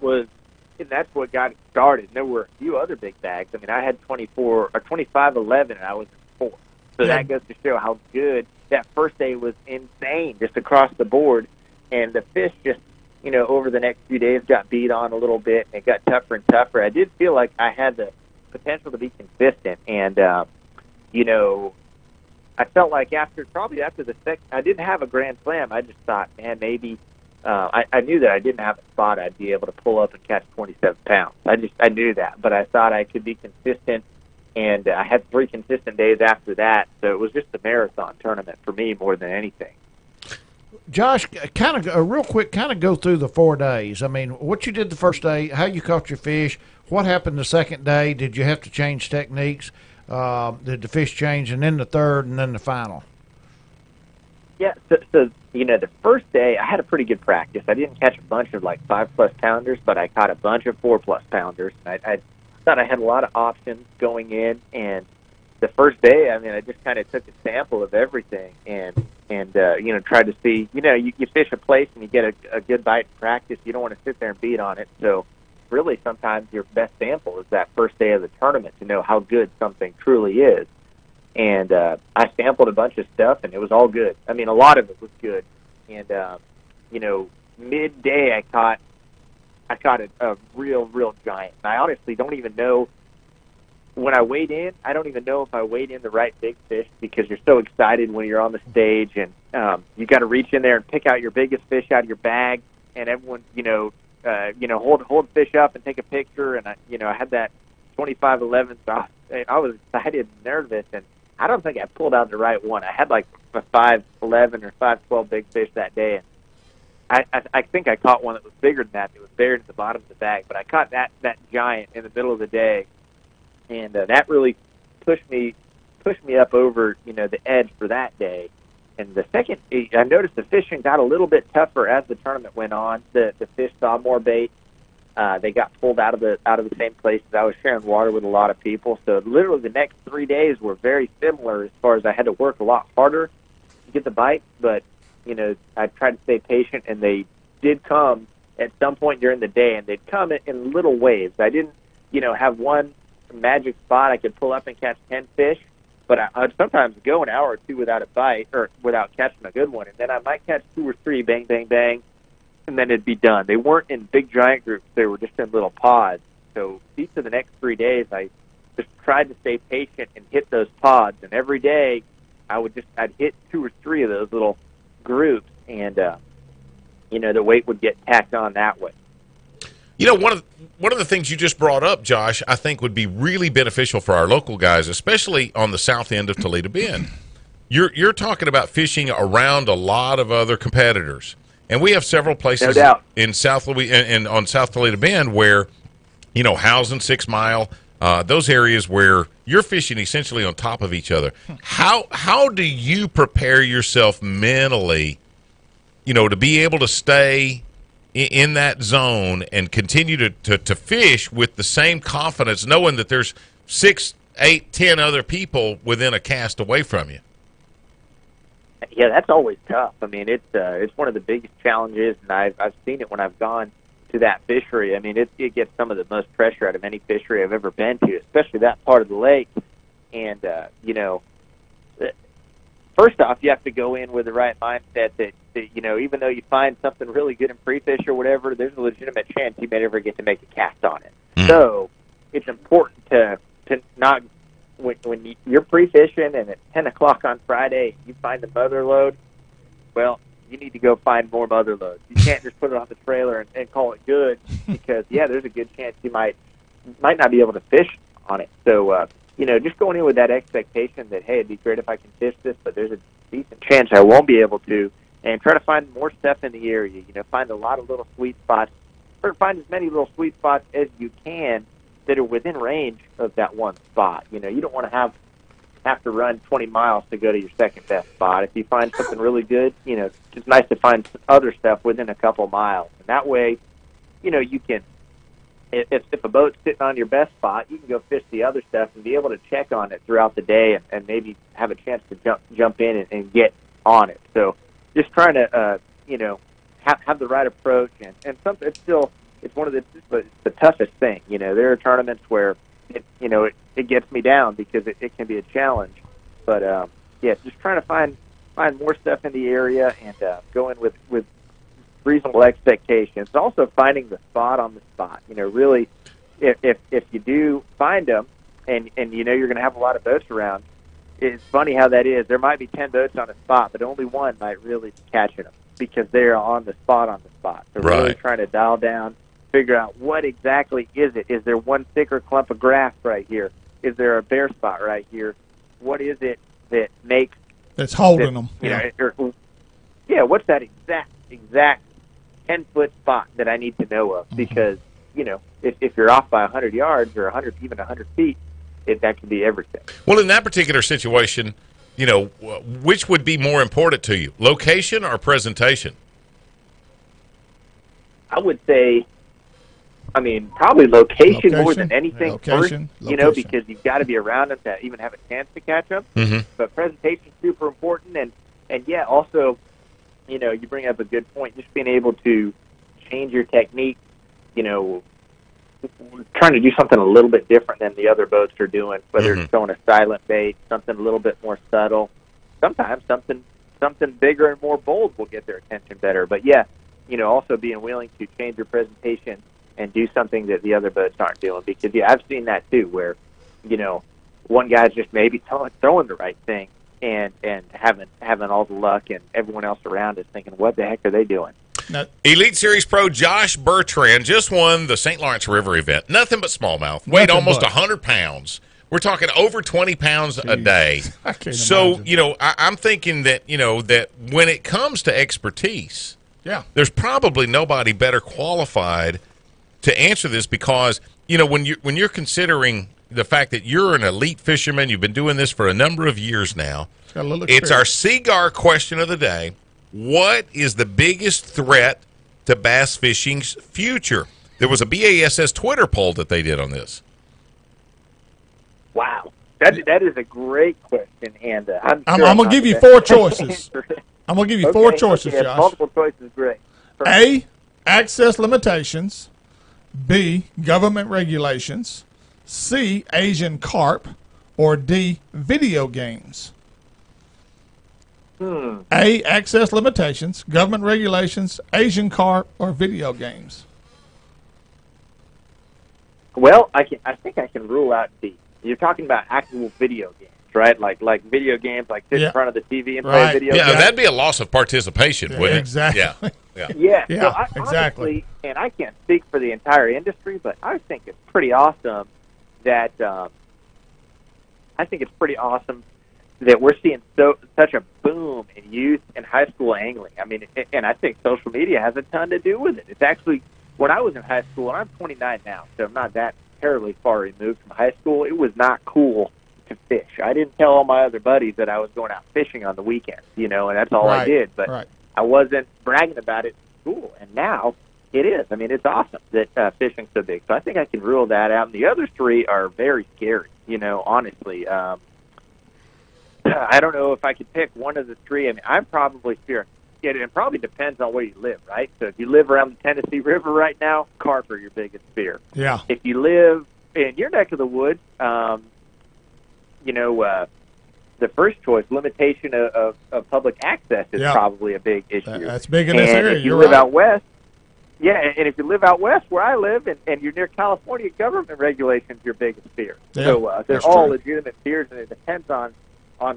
S11: what got it started. And there were a few other big bags. I mean, I had 24 or 25.11, and I was 4. So that goes to show how good that first day was. Insane, just across the board. And the fish just, over the next few days got beat on a little bit, and it got tougher and tougher. I did feel like I had the potential to be consistent, and I felt like after the second, I didn't have a grand slam. I just thought, man, maybe I knew that I didn't have a spot I'd be able to pull up and catch 27 pounds. I knew that, but I thought I could be consistent, and I had 3 consistent days after that. So it was just a marathon tournament for me more than anything.
S3: Josh, kind of real quick, go through the 4 days. I mean, what you did the first day, how you caught your fish, what happened the second day, did you have to change techniques? Did the fish change, and then the third, and then the final?
S11: Yeah, so the first day I had a pretty good practice. I didn't catch a bunch of like 5+ pounders, but I caught a bunch of 4+ pounders. I thought I had a lot of options going in, and the first day, I mean, I just kind of took a sample of everything and tried to see. You fish a place and you get a good bite in practice. You don't want to sit there and beat on it, so. Really, sometimes your best sample is that first day of the tournament to know how good something truly is. And I sampled a bunch of stuff, and it was all good. I mean, a lot of it was good. And midday I caught a real giant. And I honestly don't even know when I weighed in. I don't even know if I weighed in the right big fish, because you're so excited when you're on the stage, and you got to reach in there and pick out your biggest fish out of your bag, and everyone hold fish up and take a picture, and I had that 25.11, so I was excited and nervous, and I don't think I pulled out the right one. I had like a 5.11 or 5.12 big fish that day, and I think I caught one that was bigger than that. It was buried at the bottom of the bag, but I caught that giant in the middle of the day, and that really pushed me up over the edge for that day. And the second, I noticed the fishing got a little bit tougher as the tournament went on. The fish saw more bait. They got pulled out of the same places. I was sharing water with a lot of people, so literally the next 3 days were very similar as far as I had to work a lot harder to get the bite. But I tried to stay patient, and they did come at some point during the day, and they'd come in little waves. I didn't have one magic spot I could pull up and catch 10 fish. But I'd sometimes go an hour or two without a bite or without catching a good one, and then I might catch 2 or 3, bang, bang, bang, and then it'd be done. They weren't in big giant groups; they were just in little pods. So each of the next 3 days, I just tried to stay patient and hit those pods. And every day, I'd hit 2 or 3 of those little groups, and the weight would get tacked on that way.
S2: One of the things you just brought up, Josh, I think would be really beneficial for our local guys, especially on the south end of Toledo Bend. You're talking about fishing around a lot of other competitors, and we have several places in South Louisiana and on South Toledo Bend where, Housen, 6 Mile, those areas where you're fishing essentially on top of each other. How do you prepare yourself mentally, to be able to stay in that zone and continue to fish with the same confidence, knowing that there's 6, 8, 10 other people within a cast away from you?
S11: Yeah, that's always tough. I mean, it's one of the biggest challenges, and I've seen it when I've gone to that fishery. I mean, it gets some of the most pressure out of any fishery I've ever been to, especially that part of the lake. And first off, you have to go in with the right mindset that even though you find something really good in pre-fish or whatever, there's a legitimate chance you may never get to make a cast on it. So it's important to not when you're pre-fishing and it's 10 o'clock on Friday, you find the mother lode. Well, you need to go find more mother loads. You can't just put it on the trailer and call it good because there's a good chance you might not be able to fish on it. So just going in with that expectation that hey, it'd be great if I can fish this, but there's a decent chance I won't be able to, and try to find more stuff in the area. Find a lot of little sweet spots, or find as many little sweet spots as you can that are within range of that one spot. You don't want to have to run 20 miles to go to your second best spot. If you find something really good, it's just nice to find other stuff within a couple miles. And that way, you can, if a boat's sitting on your best spot, you can go fish the other stuff and be able to check on it throughout the day and maybe have a chance to jump in and get on it. So just trying to, have the right approach and something. It's one of the toughest thing. There are tournaments where it gets me down because it can be a challenge. But just trying to find more stuff in the area and go in with reasonable expectations. Also finding the spot on the spot. Really, if you do find them and you're going to have a lot of boats around, it's funny how that is. There might be 10 boats on a spot, but only one might really be catching them because they're on the spot. So really trying to dial down, figure out what exactly is it. Is there one thicker clump of grass right here? Is there a bare spot right here? What is it that makes
S5: that's holding them?
S11: What's that exact 10-foot spot that I need to know of? Because if you're off by 100 yards or 100 feet, that could be everything.
S2: Well, in that particular situation, which would be more important to you, location or presentation?
S11: I would say, probably location more than anything first, because you've got to be around them to even have a chance to catch them.
S2: Mm-hmm.
S11: But presentation's super important, and also, you bring up a good point, just being able to change your technique, trying to do something a little bit different than the other boats are doing, whether it's throwing a silent bait, something a little bit more subtle. Sometimes something bigger and more bold will get their attention better. But also being willing to change your presentation and do something that the other boats aren't doing. Because I've seen that too, where one guy's just maybe throwing the right thing and having all the luck, and everyone else around is thinking, what the heck are they doing?
S2: Elite Series Pro Josh Bertrand just won the St. Lawrence River event. Nothing but smallmouth. Weighed almost 100 pounds. We're talking over 20 pounds a day.
S5: I can't
S2: so,
S5: imagine.
S2: I'm thinking that, that when it comes to expertise, there's probably nobody better qualified to answer this because, when you're considering the fact that you're an elite fisherman, you've been doing this for a number of years now. It's our Seagar question of the day. What is the biggest threat to bass fishing's future? There was a BASS Twitter poll that they did on this.
S11: Wow. That is a great question, and I'm
S5: going to give you four choices. I'm going to give you four choices, Josh.
S11: Multiple choices is great.
S5: A, access limitations. B, government regulations. C, Asian carp. Or D, video games. A, access limitations, government regulations, Asian carp, or video games.
S11: Well, I think I can rule out D. You're talking about actual video games, right? Like video games, like sit in front of the TV and play video games.
S2: Yeah, that'd be a loss of participation, wouldn't it?
S5: Exactly.
S11: Yeah.
S5: Yeah,
S11: So I,
S5: exactly.
S11: Honestly, and I can't speak for the entire industry, but I think it's pretty awesome that we're seeing such a boom in youth and high school angling. And I think social media has a ton to do with it. It's actually, when I was in high school, and I'm 29 now, so I'm not that terribly far removed from high school, it was not cool to fish. I didn't tell all my other buddies that I was going out fishing on the weekends, and that's all I did. But I wasn't bragging about it in school. And now it is. It's awesome that fishing's so big. So I think I can rule that out. And the other three are very scary, honestly. I don't know if I could pick one of the three. I mean, I'm probably spear. It probably depends on where you live, right? So if you live around the Tennessee River right now, carp are your biggest fear.
S5: Yeah.
S11: If you live in your neck of the woods, the first choice, limitation of public access is probably a big issue.
S5: That's big in this area.
S11: If you live out west, and if you live out west where I live and you're near California, government regulations your biggest fear.
S5: Yeah,
S11: so they're all legitimate fears, and it depends on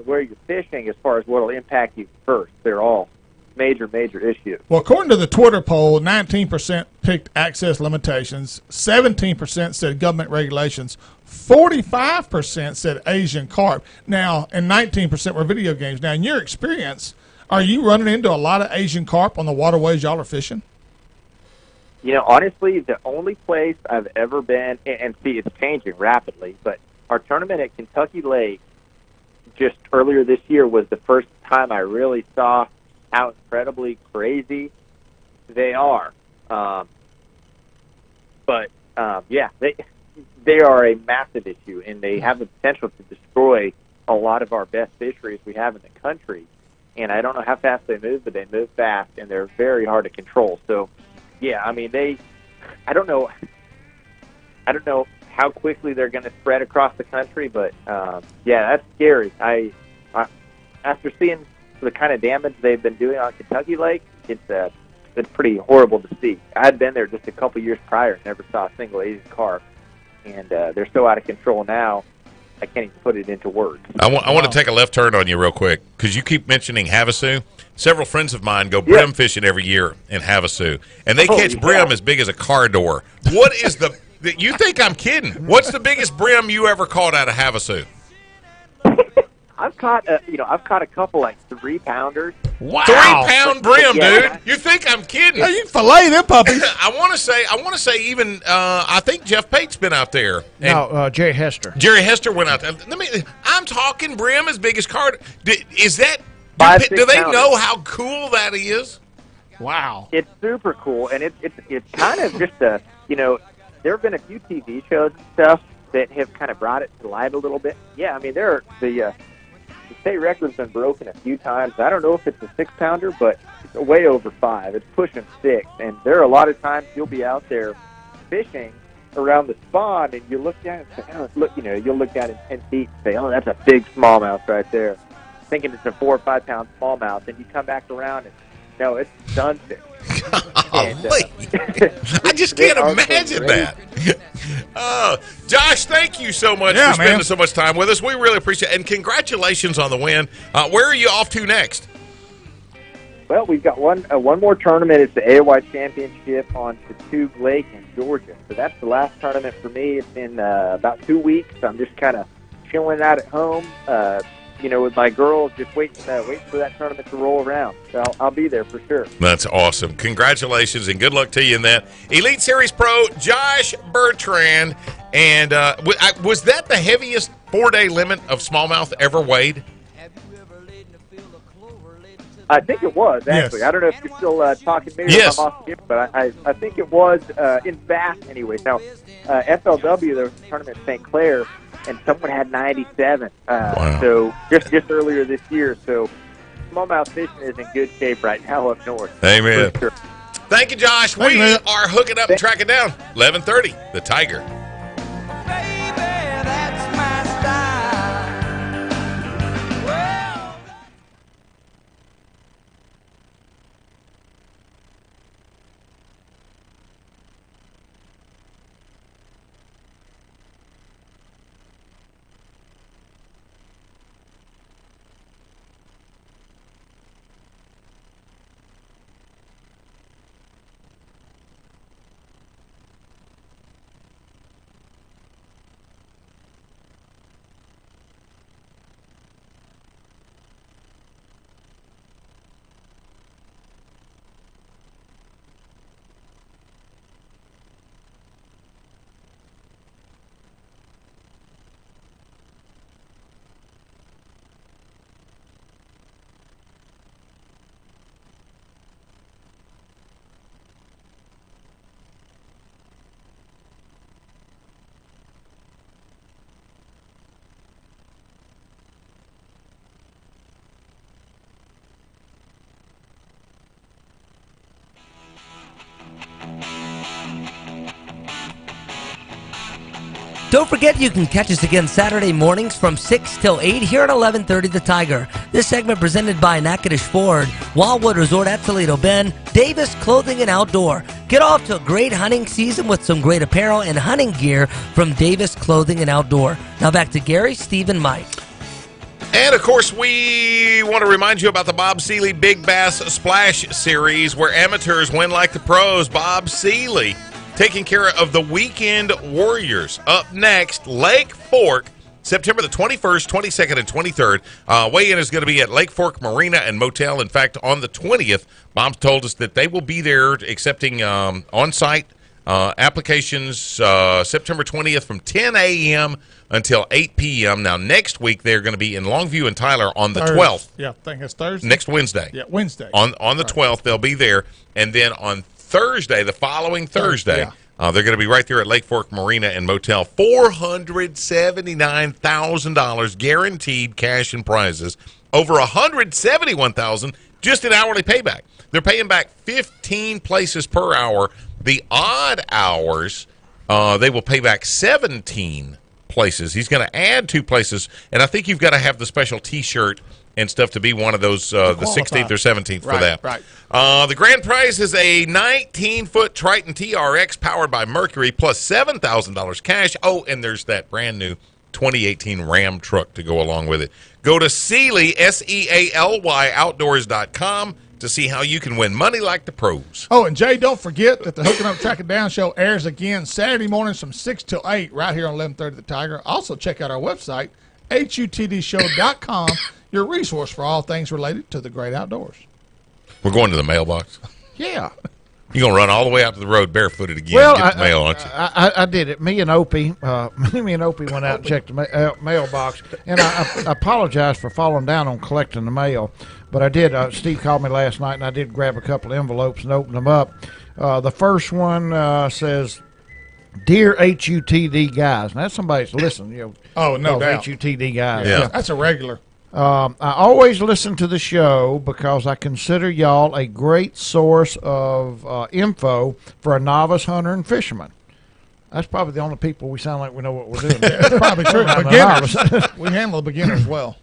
S11: where you're fishing as far as what will impact you first. They're all major issues.
S5: Well, according to the Twitter poll, 19% picked access limitations, 17% said government regulations, 45% said Asian carp. Now, and 19% were video games. Now, in your experience, are you running into a lot of Asian carp on the waterways y'all are fishing?
S11: Honestly, the only place I've ever been, and see, it's changing rapidly, but our tournament at Kentucky Lake just earlier this year was the first time I really saw how incredibly crazy they are. They are a massive issue, and they have the potential to destroy a lot of our best fisheries we have in the country. And I don't know how fast they move, but they move fast, and they're very hard to control. So, I mean, I don't know how quickly they're going to spread across the country, but that's scary. I after seeing the kind of damage they've been doing on Kentucky Lake, it's pretty horrible to see. I'd been there just a couple years prior and never saw a single Asian carp, and they're so out of control now, I can't even put it into words.
S2: I want to take a left turn on you real quick because you keep mentioning Havasu. Several friends of mine go brim fishing every year in Havasu, and they catch brim as big as a car door. What is the – you think I'm kidding. What's the biggest brim you ever caught out of Havasu?
S11: I've caught a couple like 3-pounders.
S2: Wow, 3-pound brim, dude! You think I'm kidding?
S5: Yeah, you fillet them puppies.
S2: I want to say even I think Jeff Pate's been out there.
S3: No, Jerry Hester.
S2: Jerry Hester went out there. I'm talking brim as big as car. Is that? Do they know how cool that is?
S5: Wow,
S11: it's super cool, and it's kind of just a there have been a few TV shows and stuff that have kind of brought it to light a little bit. Yeah, I mean the state record's been broken a few times. I don't know if it's a 6-pounder, but it's way over 5. It's pushing 6, and there are a lot of times you'll be out there fishing around the spawn, and you look down and say, you'll look down in 10 feet and say, oh, that's a big smallmouth right there, thinking it's a 4 or 5 pound smallmouth, and you come back around and no, it's sunfish.
S2: I just can't imagine that. Josh, thank you so much for spending so much time with us. We really appreciate it. And congratulations on the win. Where are you off to next?
S11: Well, we've got one more tournament. It's the AOY Championship on Chattooga Lake in Georgia. So that's the last tournament for me. It's in about 2 weeks. I'm just kind of chilling out at home, with my girls, just waiting for that tournament to roll around. So I'll be there for sure.
S2: That's awesome. Congratulations and good luck to you in that. Elite Series Pro, Josh Bertrand. And was that the heaviest 4-day limit of smallmouth ever weighed?
S11: I think it was, actually. Yes. I don't know if you're still talking to me or if I'm off the game, but I think it was in bass anyway. Now, FLW, there was a tournament in St. Clair, and someone had 97.
S2: Wow.
S11: So just earlier this year. So smallmouth fishing is in good shape right now up north.
S2: Amen.
S11: Sure.
S2: Thank you, Josh. We are hooking up and tracking down 11:30, the Tiger.
S4: Don't forget you can catch us again Saturday mornings from 6 till 8 here at 11:30 The Tiger. This segment presented by Natchitoches Ford, Wildwood Resort at Toledo Bend, Davis Clothing and Outdoor. Get off to a great hunting season with some great apparel and hunting gear from Davis Clothing and Outdoor. Now back to Gary, Steve, and Mike.
S2: And, of course, we want to remind you about the Bob Seeley Big Bass Splash Series, where amateurs win like the pros. Bob Seeley taking care of the Weekend Warriors. Up next, Lake Fork, September the 21st, 22nd, and 23rd. Weigh-in is going to be at Lake Fork Marina and Motel. In fact, on the 20th, Bob's told us that they will be there accepting on-site applications September 20th from 10 a.m. until 8 p.m. Now, next week, they're going to be in Longview and Tyler on the 12th.
S5: Yeah, I think it's Thursday.
S2: Next Wednesday.
S5: Yeah, Wednesday.
S2: On the 12th, they'll be there. And then on Thursday, the following Thursday, they're going to be right there at Lake Fork Marina and Motel. $479,000 guaranteed cash and prizes. Over $171,000 just in hourly payback. They're paying back 15 places per hour. The odd hours, they will pay back 17 places. He's going to add 2 places, and I think you've got to have the special T-shirt and stuff to be one of those, the 16th or 17th for that.
S5: Right.
S2: The grand prize is a 19-foot Triton TRX powered by Mercury plus $7,000 cash. Oh, and there's that brand new 2018 Ram truck to go along with it. Go to Sealy, SEALY, outdoors.com to see how you can win money like the pros.
S5: Oh, and Jay, don't forget that the Hooking Up, Tracking Down show airs again Saturday mornings from 6 till 8 right here on 1130 The Tiger. Also, check out our website, HUTDshow.com, your resource for all things related to the great outdoors.
S2: We're going to the mailbox.
S3: Yeah.
S2: You're going to run all the way out to the road barefooted again
S3: Well,
S2: and get the mail, aren't you?
S3: I did it. Me and Opie went out and checked the mailbox, and I apologize for falling down on collecting the mail, but I did. Steve called me last night, and I did grab a couple of envelopes and open them up. The first one says, "Dear HUTD guys." Now, that's somebody that's listening. You know,
S5: oh, no doubt.
S3: HUTD guys.
S5: Yeah. That's a regular.
S3: I always listen to the show because I consider y'all a great source of info for a novice hunter and fisherman. That's probably the only people we sound like we know what we're doing.
S5: That's probably true. Beginners. We handle the beginners well.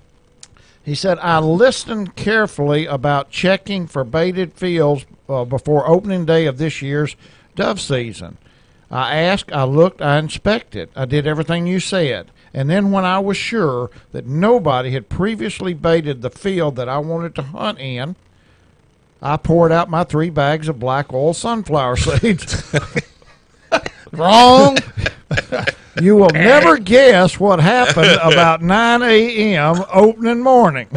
S3: He said, I listened carefully about checking for baited fields before opening day of this year's dove season. I asked, I looked, I inspected. I did everything you said. And then when I was sure that nobody had previously baited the field that I wanted to hunt in, I poured out my 3 bags of black oil sunflower seeds.
S5: Wrong.
S3: You will never guess what happened about 9 a.m. opening morning.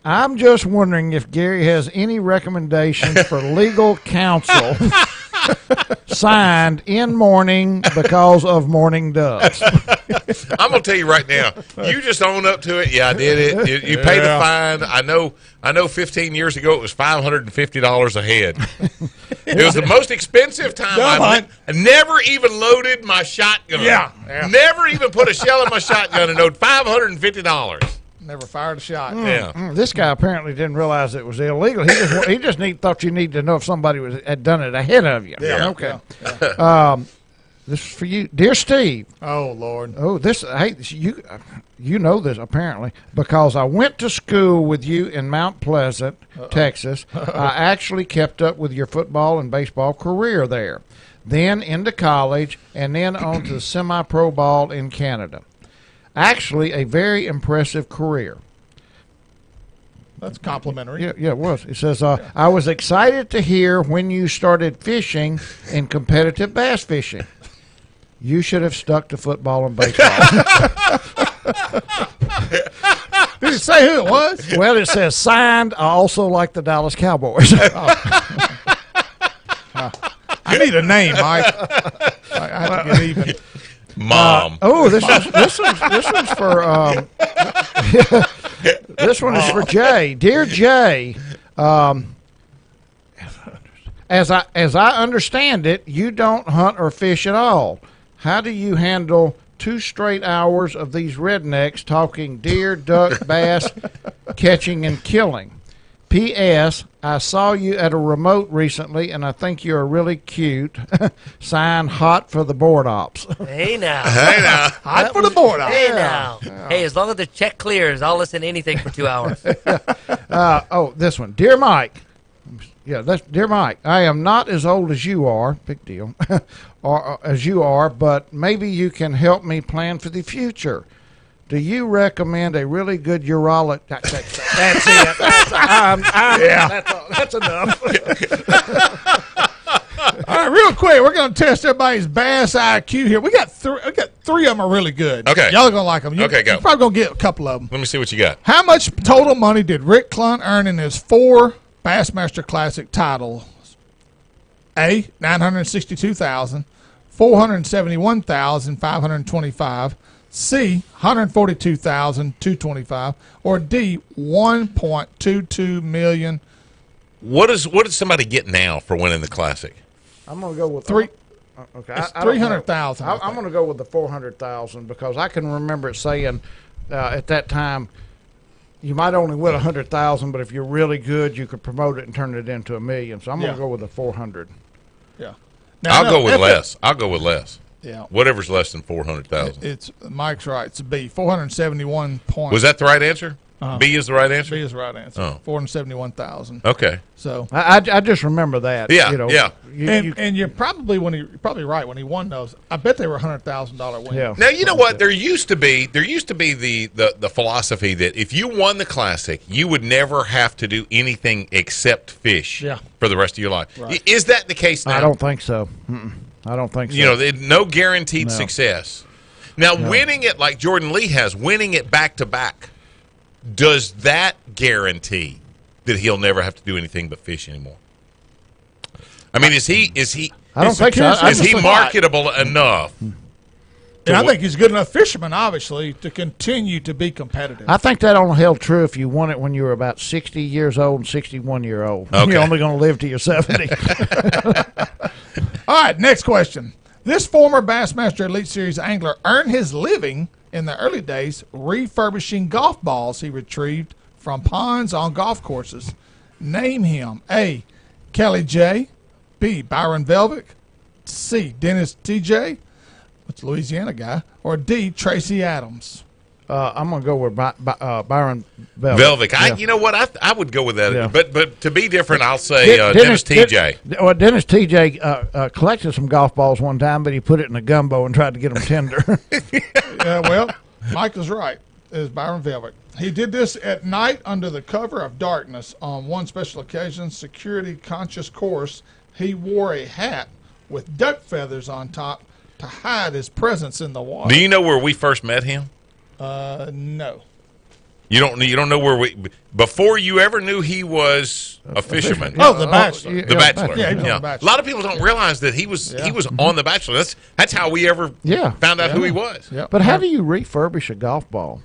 S3: I'm just wondering if Gary has any recommendations for legal counsel signed in mourning because of mourning doves.
S2: I'm gonna tell you right now, you just own up to it. Yeah, I did it. You paid the fine. I know 15 years ago it was $550 a head. It was the most expensive time I never even loaded my shotgun.
S5: Yeah.
S2: Never even put a shell in my shotgun and owed $550.
S5: Never fired a shot.
S3: This guy apparently didn't realize it was illegal. He just thought you needed to know if somebody had done it ahead of you.
S5: Yeah.
S3: Okay. Yeah. This is for you, dear Steve.
S5: Oh Lord.
S3: Oh, you know this apparently because I went to school with you in Mount Pleasant, Texas. I actually kept up with your football and baseball career there, then into college, and then on to the semi-pro ball in Canada. Actually, a very impressive career.
S5: That's complimentary.
S3: Yeah, it was. It says, I was excited to hear when you started fishing in competitive bass fishing. You should have stuck to football and baseball.
S5: Did it say who it was?
S3: Well, it says, signed, I also like the Dallas Cowboys.
S5: I need a name, Mike. I have to get even.
S2: Mom.
S3: This one's for this one is for Jay. Dear Jay, as I understand it, you don't hunt or fish at all. How do you handle 2 straight hours of these rednecks talking deer, duck, bass, catching and killing? P.S. I saw you at a remote recently, and I think you're really cute. Sign hot for the board ops.
S4: Hey now.
S2: Hey now.
S5: Hot for the board ops.
S4: Hey now. Hey, as long as the check clears, I'll listen to anything for 2 hours.
S3: This one. Dear Mike. Yeah, that's Dear Mike. I am not as old as you are. Big deal. or as you are, but maybe you can help me plan for the future. Do you recommend a really good urologist? That's it. That's enough.
S5: All right, real quick, we're going to test everybody's bass IQ here. We got three of them are really good.
S2: Okay.
S5: Y'all are going to like them.
S2: Okay, go.
S5: You're probably going to get a couple of them.
S2: Let me see what you got.
S5: How much total money did Rick Clunt earn in his 4 Bassmaster Classic titles? A, $962,000, $471,525, C, $142,225, or D, $1.22 million.
S2: What does somebody get now for winning the Classic?
S3: I'm going to go with
S5: Three.
S3: Okay,
S5: It's 300,000.
S3: I'm going to go with the 400,000 because I can remember it saying at that time you might only win 100,000, but if you're really good, you could promote it and turn it into $1 million. So I'm going to go with the 400.
S5: Yeah.
S2: I'll go with less. I'll go with less.
S5: Yeah.
S2: Whatever's less than 400,000.
S5: It's Mike's right. It's B. 471 points.
S2: Was that the right answer? B is the right answer.
S5: B is the right answer.
S2: Oh.
S5: 471,000.
S2: Okay.
S5: So
S3: I just remember that.
S2: Yeah. Yeah.
S5: And you're probably right when he won those. I bet they were $100,000 wins.
S3: Yeah.
S2: Now you know what there used to be the philosophy that if you won the Classic, you would never have to do anything except fish for the rest of your life.
S5: Right.
S2: Is that the case now?
S3: I don't think so. I don't think so.
S2: You know, no guaranteed success. Now, winning it like Jordan Lee has, winning it back to back, does that guarantee that he'll never have to do anything but fish anymore? I mean, is he?
S3: I don't think so.
S2: Is he marketable enough?
S5: And I think he's a good enough fisherman, obviously, to continue to be competitive.
S3: I think that only held true if you won it when you were about 60 years old and 61 year old.
S2: Okay.
S3: You're only going to live to your 70.
S5: All right, next question. This former Bassmaster Elite Series angler earned his living in the early days refurbishing golf balls he retrieved from ponds on golf courses. Name him. A, Kelly J. B, Byron Velvick. C, Dennis TJ, which is a Louisiana guy. Or D, Tracy Adams.
S3: I'm going to go with Byron Velvick.
S2: Velvick.
S3: Yeah.
S2: You know what? I would go with that.
S3: Yeah.
S2: But to be different, I'll say Dennis TJ.
S3: Well, Dennis TJ collected some golf balls one time, but he put it in a gumbo and tried to get them tender.
S5: Well, Mike was right. It was Byron Velvick. He did this at night under the cover of darkness. On one special occasion, security-conscious course, he wore a hat with duck feathers on top to hide his presence in the water.
S2: Do you know where we first met him?
S5: No.
S2: You don't know where before you ever knew he was a fisherman.
S5: Oh, The Bachelor.
S2: The Bachelor.
S5: Yeah, he was on The Bachelor.
S2: A lot of people don't realize that he was on The Bachelor. That's how we ever found out who he was.
S5: Yep.
S3: But how do you refurbish a golf ball?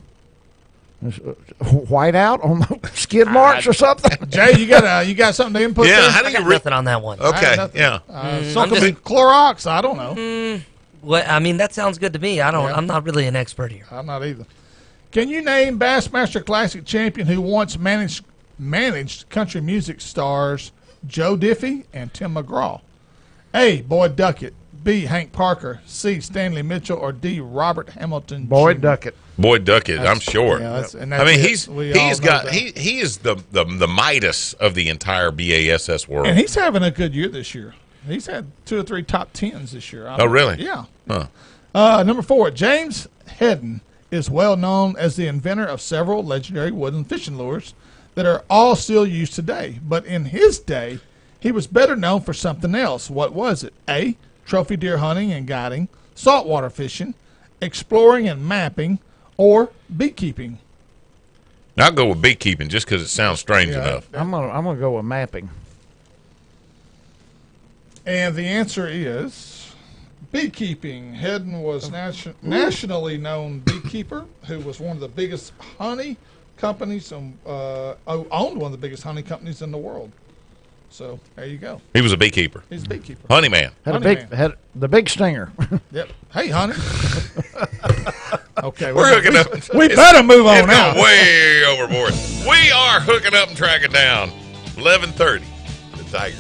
S3: White out on the skid marks or something?
S5: Jay, you got something to input there?
S2: How do
S4: I
S2: you
S4: got nothing on that one.
S2: Okay, yeah.
S5: Something with Clorox? I don't know.
S4: Well, I mean, that sounds good to me. I'm not really an expert here.
S5: I'm not either. Can you name Bassmaster Classic champion who once managed country music stars Joe Diffie and Tim McGraw? A, Boyd Duckett. B, Hank Parker. C, Stanley Mitchell. Or D, Robert Hamilton
S3: Boyd
S5: Jr.?
S3: Duckett.
S2: Boyd Duckett, I'm sure.
S5: Yeah,
S2: I mean, he is the Midas of the entire BASS world.
S5: And he's having a good year this year. He's had 2 or 3 top 10s this year.
S2: Oh, really?
S5: Yeah.
S2: Huh.
S5: Number 4, James Hedden is well known as the inventor of several legendary wooden fishing lures that are all still used today. But in his day, he was better known for something else. What was it? A, trophy deer hunting and guiding, saltwater fishing, exploring and mapping, or beekeeping.
S2: I'll go with beekeeping just because it sounds strange enough.
S3: I'm gonna go with mapping.
S5: And the answer is beekeeping. Hedden was nationally known beekeeper who was one of the biggest honey companies, owned one of the biggest honey companies in the world. So there you go.
S2: He was a beekeeper.
S5: He's a beekeeper.
S2: Honey man.
S3: Had the big stinger.
S5: Yep. Hey, honey. Okay,
S2: We're hooking up.
S5: We better move on now.
S2: Way overboard. We are hooking up and tracking down. 11:30. The Tiger.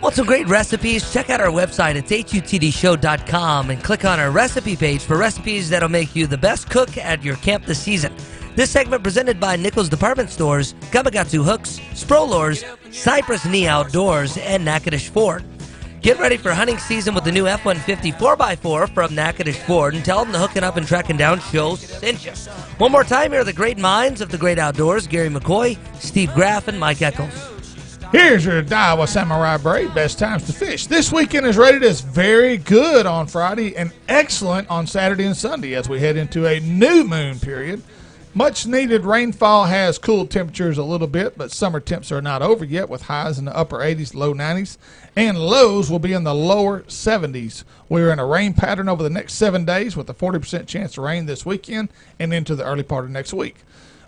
S4: Want some great recipes? Check out our website. It's HUTDshow.com and click on our recipe page for recipes that'll make you the best cook at your camp this season. This segment presented by Nichols Department Stores, Gamakatsu Hooks, Sprolors, Cypress Knee Outdoors, and Natchitoches Ford. Get ready for hunting season with the new F-150 4x4 from Natchitoches Ford and tell them the Hooking Up and Tracking Down show sent you. One more time, here are the great minds of the great outdoors, Gary McCoy, Steve Graff, and Mike Eccles.
S5: Here's your Daiwa Samurai Braid, best times to fish. This weekend is rated as very good on Friday and excellent on Saturday and Sunday as we head into a new moon period. Much needed rainfall has cooled temperatures a little bit, but summer temps are not over yet with highs in the upper 80s, low 90s, and lows will be in the lower 70s. We're in a rain pattern over the next 7 days with a 40% chance of rain this weekend and into the early part of next week.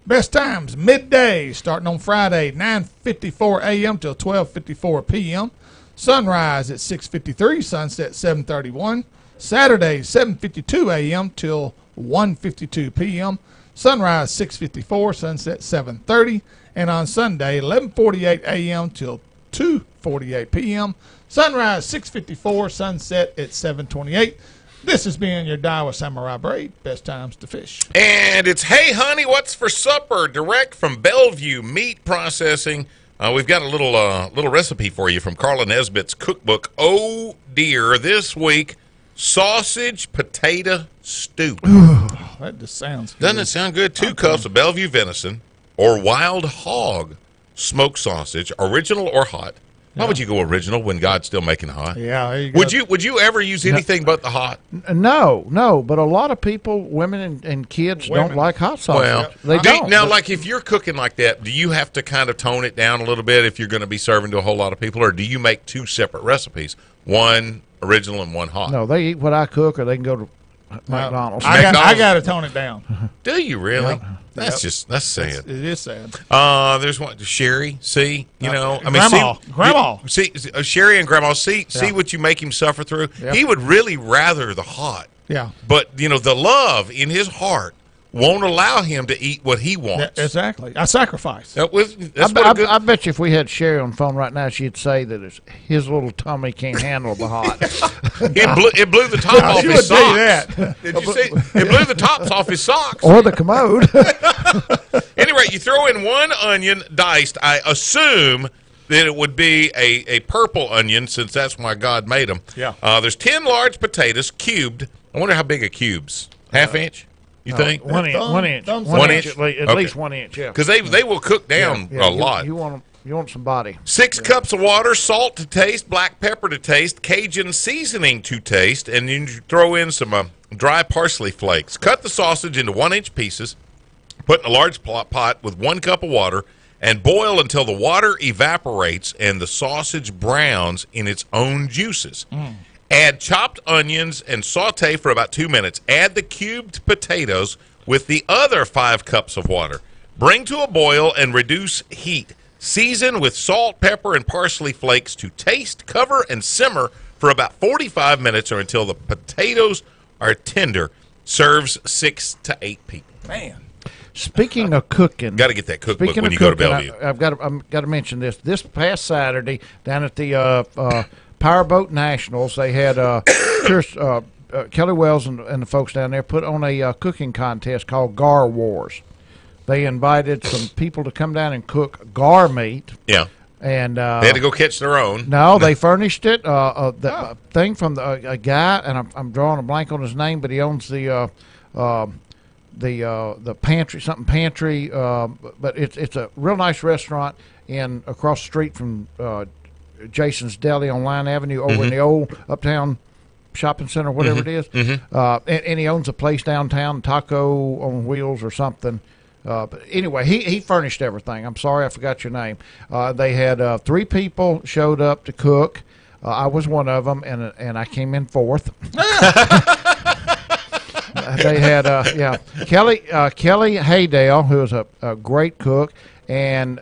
S5: Best times, midday, starting on Friday, 9:54 a.m. till 12:54 p.m. Sunrise at 6:53, sunset 7:31. Saturday, 7:52 a.m. till 1:52 p.m. Sunrise 6:54, sunset 7:30. And on Sunday, 11:48 a.m. till 2:48 p.m. Sunrise 6:54, sunset at 7:28. This has been your Daiwa Samurai Braid, best times to fish.
S2: And it's Hey Honey, What's for Supper? Direct from Bellevue Meat Processing. We've got a little recipe for you from Carla Nesbitt's cookbook. Oh dear, this week, sausage potato stew.
S5: That just sounds good.
S2: Doesn't it sound good? 2 cups of Bellevue venison or wild hog smoked sausage, original or hot. Why would you go original when God's still making hot?
S5: Yeah, there you go.
S2: Would you ever use anything but the hot?
S3: No. But a lot of people, women and kids, don't like hot sausage.
S2: Well,
S3: they don't.
S2: Now, like if you're cooking like that, do you have to kind of tone it down a little bit if you're going to be serving to a whole lot of people, or do you make 2 separate recipes, one original and one hot?
S3: No, they eat what I cook, or they can go to McDonald's.
S5: I got to tone it down.
S2: Do you really?
S5: Yep.
S2: That's sad.
S5: It is sad.
S2: There's one Sherry. See,
S5: Grandma.
S2: See, Sherry and Grandma. See what you make him suffer through.
S5: Yep.
S2: He would really rather the hot.
S5: Yeah.
S2: But the love in his heart won't allow him to eat what he wants.
S5: Yeah, exactly. I sacrifice.
S3: I bet you if we had Sherry on the phone right now, she'd say that his little tummy can't handle the hot.
S2: It blew the top off his socks. Did you see? It blew the tops off his socks.
S3: Or the commode.
S2: Anyway, you throw in 1 onion diced. I assume that it would be a purple onion since that's why God made them.
S5: Yeah.
S2: There's 10 large potatoes cubed. I wonder how big are cubes? Half inch? You think?
S3: 1 inch. 1 inch.
S2: 1 inch?
S3: At least 1 inch, yeah.
S2: Because they will cook down a lot.
S3: You want some body.
S2: 6 cups of water, salt to taste, black pepper to taste, Cajun seasoning to taste, and then you throw in some dry parsley flakes. Cut the sausage into 1-inch pieces, put in a large pot with 1 cup of water, and boil until the water evaporates and the sausage browns in its own juices. Add chopped onions and saute for about 2 minutes. Add the cubed potatoes with the other 5 cups of water. Bring to a boil and reduce heat. Season with salt, pepper, and parsley flakes to taste. Cover and simmer for about 45 minutes or until the potatoes are tender. Serves 6 to 8 people.
S5: Man.
S3: Speaking of cooking,
S2: got to get that cookbook when you go to Bellevue.
S3: I've got to mention this. This past Saturday down at the Powerboat Nationals, they had Kelly Wells and the folks down there put on a cooking contest called Gar Wars. They invited some people to come down and cook gar meat.
S2: Yeah.
S3: And
S2: they had to go catch their own.
S3: No, they furnished it. The thing from a guy, and I'm drawing a blank on his name, but he owns the pantry, something pantry. But it's a real nice restaurant across the street from Jason's Deli on Line Avenue, over in the old Uptown Shopping Center, whatever it is. And he owns a place downtown, Taco on Wheels or something. But anyway, he furnished everything. I'm sorry I forgot your name. They had 3 people showed up to cook. I was one of them, and I came in 4th. They had Kelly Haydale, who is a great cook, and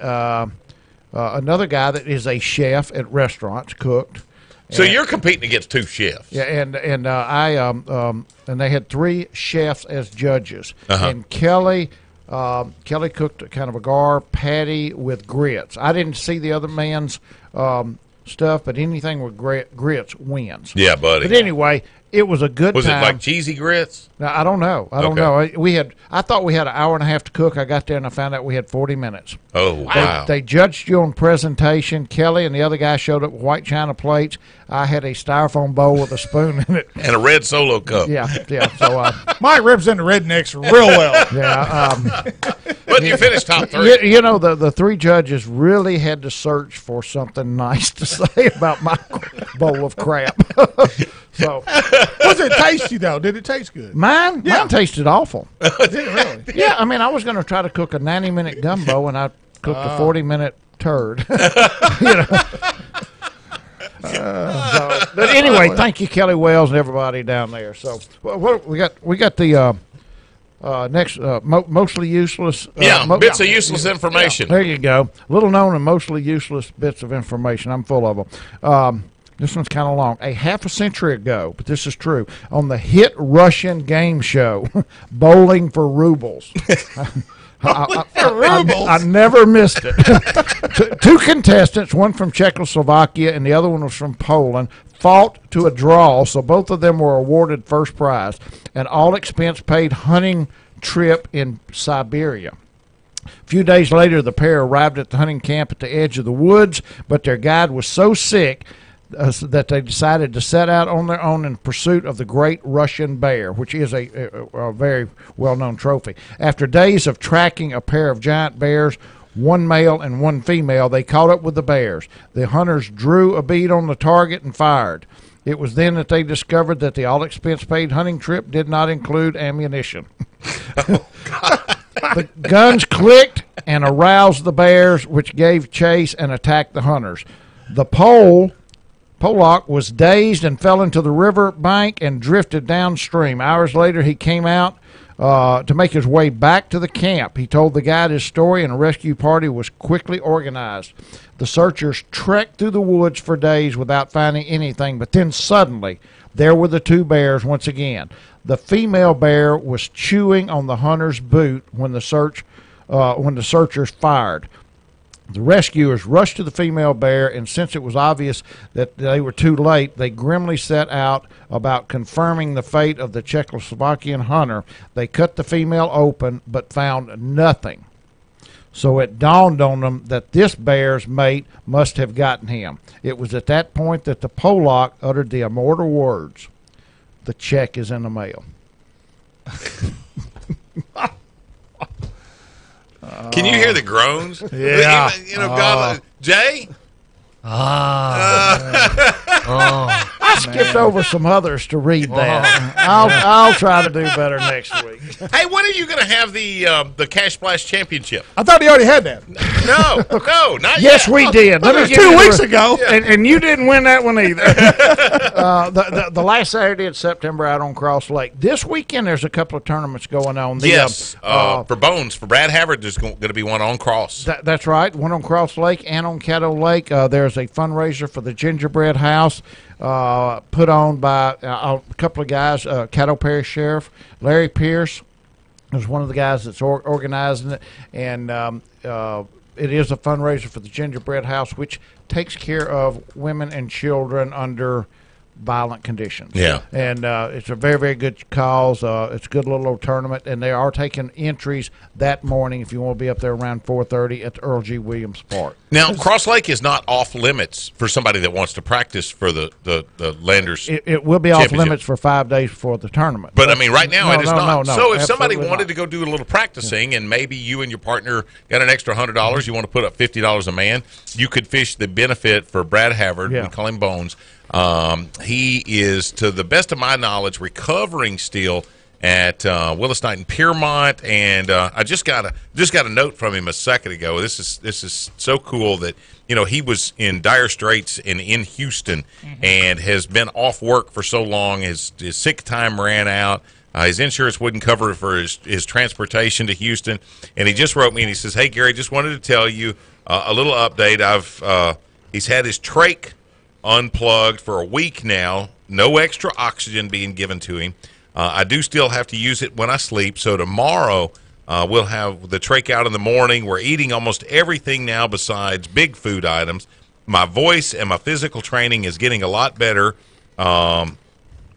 S3: another guy that is a chef at restaurants, cooked.
S2: So you're competing against 2 chefs.
S3: Yeah, and they had 3 chefs as judges, and Kelly cooked kind of a gar patty with grits. I didn't see the other man's stuff, but anything with grits wins.
S2: Yeah, buddy.
S3: But anyway, it was a good time.
S2: Was it like cheesy grits?
S3: Now, I don't know. I don't know. I thought we had an hour and a half to cook. I got there and I found out we had 40 minutes.
S2: Oh, wow.
S3: They judged you on presentation. Kelly and the other guy showed up with white china plates. I had a styrofoam bowl with a spoon in it.
S2: And a red Solo cup.
S3: Yeah. So
S5: Mike represent the rednecks real well.
S3: Yeah.
S2: But you finished top 3.
S3: You know, the 3 judges really had to search for something nice to say about my bowl of crap. So,
S5: was it tasty though? Did it taste good?
S3: Mine tasted awful.
S5: Did it really?
S3: Yeah, I mean, I was going to try to cook a 90-minute gumbo, and I cooked a 40-minute turd. But anyway, thank you, Kelly Wells, and everybody down there. So, we got the next mostly useless.
S2: Bits of useless information.
S3: There you go. Little known and mostly useless bits of information. I'm full of them. This one's kind of long. A half a century ago, but this is true, on the hit Russian game show, Bowling for Rubles. I never missed it. 2 contestants, one from Czechoslovakia and the other one was from Poland, fought to a draw, so both of them were awarded first prize, an all-expense-paid hunting trip in Siberia. A few days later, the pair arrived at the hunting camp at the edge of the woods, but their guide was so sick that they decided to set out on their own in pursuit of the great Russian bear, which is a very well-known trophy. After days of tracking a pair of giant bears, one male and one female, they caught up with the bears. The hunters drew a bead on the target and fired. It was then that they discovered that the all-expense-paid hunting trip did not include ammunition. The guns clicked and aroused the bears, which gave chase and attacked the hunters. The Polak was dazed and fell into the river bank and drifted downstream. Hours later, he came out to make his way back to the camp. He told the guide his story, and a rescue party was quickly organized. The searchers trekked through the woods for days without finding anything, but then suddenly, there were the 2 bears once again. The female bear was chewing on the hunter's boot when the searchers fired. The rescuers rushed to the female bear, and since it was obvious that they were too late, they grimly set out about confirming the fate of the Czechoslovakian hunter. They cut the female open, but found nothing. So it dawned on them that this bear's mate must have gotten him. It was at that point that the Polak uttered the immortal words, "The check is in the mail."
S2: Can you hear the groans?
S3: Yeah.
S2: God, Jay?
S3: I skipped over some others to read that. I'll try to do better next week.
S2: Hey, when are you going to have the Cash Splash Championship?
S5: I thought he already had that.
S2: No, not
S3: yes,
S2: yet.
S3: we did.
S5: That was 2 weeks ago.
S3: And you didn't win that one either. The last Saturday in September out on Cross Lake. This weekend there's a couple of tournaments going on.
S2: For Bones, for Brad Havard, there's going to be one on Cross.
S3: That's right, one on Cross Lake and on Caddo Lake. There's a fundraiser for the Gingerbread House put on by a couple of guys, Caddo Parish Sheriff Larry Pierce, is one of the guys that's organizing it, and it is a fundraiser for the Gingerbread House, which takes care of women and children under violent conditions.
S2: Yeah.
S3: And it's a very, very good cause. It's a good little old tournament, and they are taking entries that morning if you want to be up there around 4:30 at the Earl G. Williams Park.
S2: Now, Cross Lake is not off limits for somebody that wants to practice for the Landers.
S3: It will be off limits for 5 days before the tournament.
S2: But I mean, right now it is not.
S3: No,
S2: so if somebody wanted
S3: not.
S2: to go do a little practicing, and maybe you and your partner got an extra $100, you want to put up $50 a man, you could fish the benefit for Brad Havard. We call him Bones. He is, to the best of my knowledge, recovering still at Willis Knight in Piermont, and I just got a note from him a second ago. This is so cool that he was in dire straits in Houston and has been off work for so long. His sick time ran out. His insurance wouldn't cover for his transportation to Houston, and he just wrote me and he says, "Hey Gary, just wanted to tell you a little update. He's had his trach unplugged for a week now. No extra oxygen being given to him. I do still have to use it when I sleep. So tomorrow we'll have the trach out in the morning. We're eating almost everything now besides big food items. My voice and my physical training is getting a lot better. Well,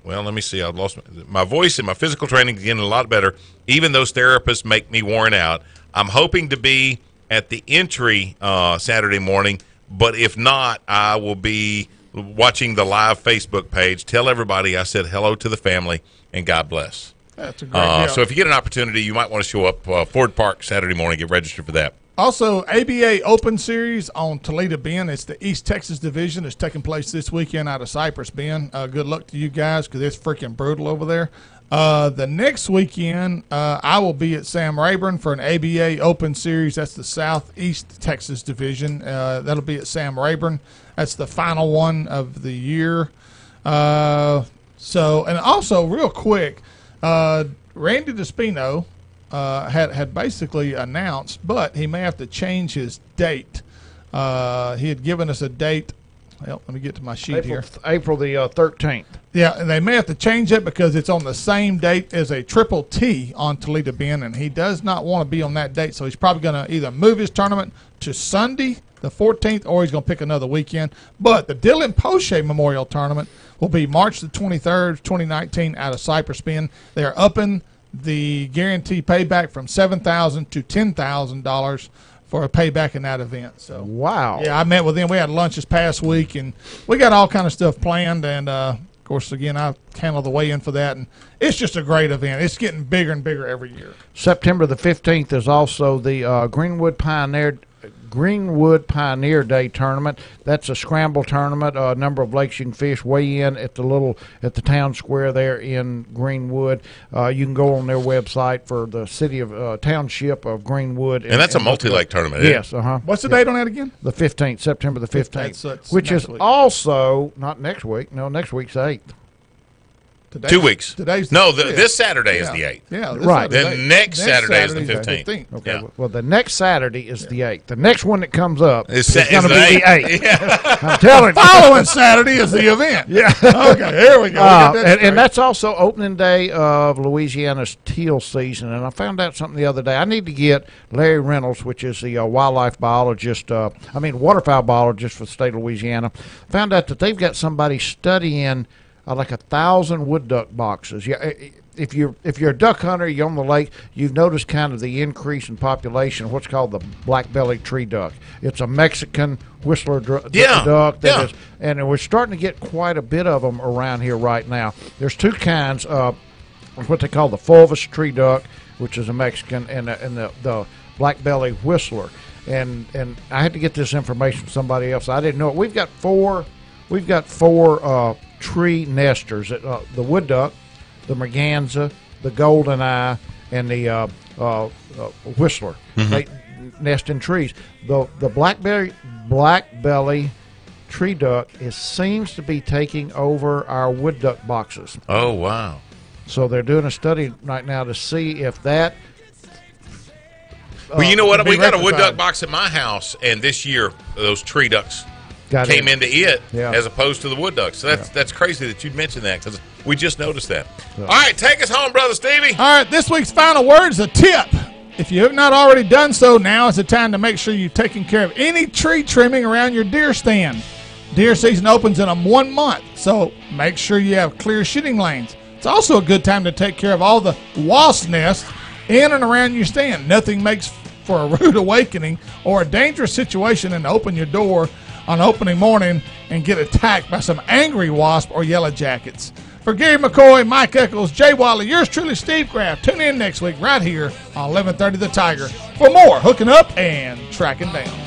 S2: let me see. I've lost my voice and my physical training is getting a lot better. Even those therapists make me worn out. I'm hoping to be at the entry Saturday morning, but if not, I will be watching the live Facebook page. Tell everybody I said hello to the family, and God bless."
S5: That's a great deal.
S2: So if you get an opportunity, you might want to show up Ford Park Saturday morning, get registered for that.
S5: Also, ABA Open Series on Toledo Bend. It's the East Texas Division. It's taking place this weekend out of Cypress Bend. Good luck to you guys because it's freaking brutal over there. The next weekend, I will be at Sam Rayburn for an ABA Open Series. That's the Southeast Texas Division. That'll be at Sam Rayburn. That's the final one of the year. And also, real quick, Randy Despino had basically announced, but he may have to change his date. He had given us a date. Well, let me get to my sheet here.
S3: April the 13th.
S5: Yeah, and they may have to change it because it's on the same date as a Triple T on Toledo Bend, and he does not want to be on that date, so he's probably going to either move his tournament to Sunday, the 14th, or he's going to pick another weekend. But the Dylan Poche Memorial Tournament will be March the 23rd, 2019, out of Cypress Bend. They are upping the guarantee payback from $7,000 to $10,000 for a payback in that event. So
S3: wow.
S5: Yeah, I met with them. We had lunch this past week, and we got all kind of stuff planned. And of course, again, I handle the weigh-in for that, and it's just a great event. It's getting bigger and bigger every year.
S3: September the 15th is also the Greenwood Pioneer Day tournament. That's a scramble tournament. A number of lakes you can fish. Weigh in at the town square there in Greenwood. You can go on their website for the city of township of Greenwood.
S2: And that's a multi-lake tournament.
S3: Yes.
S5: What's the date on that again?
S3: The 15th, September the 15th,
S5: That's
S3: which is
S5: week.
S3: also not next week. No, next week's 8th.
S2: 2 weeks. This Saturday is
S5: Yeah.
S2: the 8th.
S5: Yeah,
S3: Right.
S2: Then next Saturday is the 15th.
S3: Okay.
S2: Yeah.
S3: Well, the next Saturday is the 8th. The next one that comes up
S2: Is
S3: is going to
S2: the
S3: be the
S2: 8th.
S3: 8th. I'm telling you.
S5: Following Saturday is the event.
S3: Yeah.
S5: Okay, here we go. We got that straight.
S3: And that's also opening day of Louisiana's teal season. And I found out something the other day. I need to get Larry Reynolds, which is the waterfowl biologist for the state of Louisiana. Found out that they've got somebody studying like 1,000 wood duck boxes. Yeah, if you're a duck hunter, you're on the lake, you've noticed kind of the increase in population of what's called the black-bellied tree duck. It's a Mexican whistler duck. Is, and we're starting to get quite a bit of them around here right now. There's two kinds of what they call the fulvous tree duck, which is a Mexican, and the black-bellied whistler. And I had to get this information from somebody else. I didn't know it. We've got four tree nesters: the wood duck, the merganser, the goldeneye, and the whistler. They nest in trees. The blackbelly tree duck seems to be taking over our wood duck boxes.
S2: Oh wow!
S3: So they're doing a study right now to see if that.
S2: Well, you know what? We got a wood duck box at my house, and this year those tree ducks came into it as opposed to the wood duck. So that's crazy that you'd mention that because we just noticed that. All right, take us home, Brother Stevie.
S5: All right, this week's final word is a tip. If you have not already done so, now is the time to make sure you've taken care of any tree trimming around your deer stand. Deer season opens in 1 month, so make sure you have clear shooting lanes. It's also a good time to take care of all the wasp nests in and around your stand. Nothing makes for a rude awakening or a dangerous situation than to open your door on opening morning and get attacked by some angry wasp or yellow jackets. For Gary McCoy, Mike Eccles, Jay Wiley, yours truly, Steve Graff. Tune in next week right here on 1130 The Tiger for more Hooking Up and Tracking Down.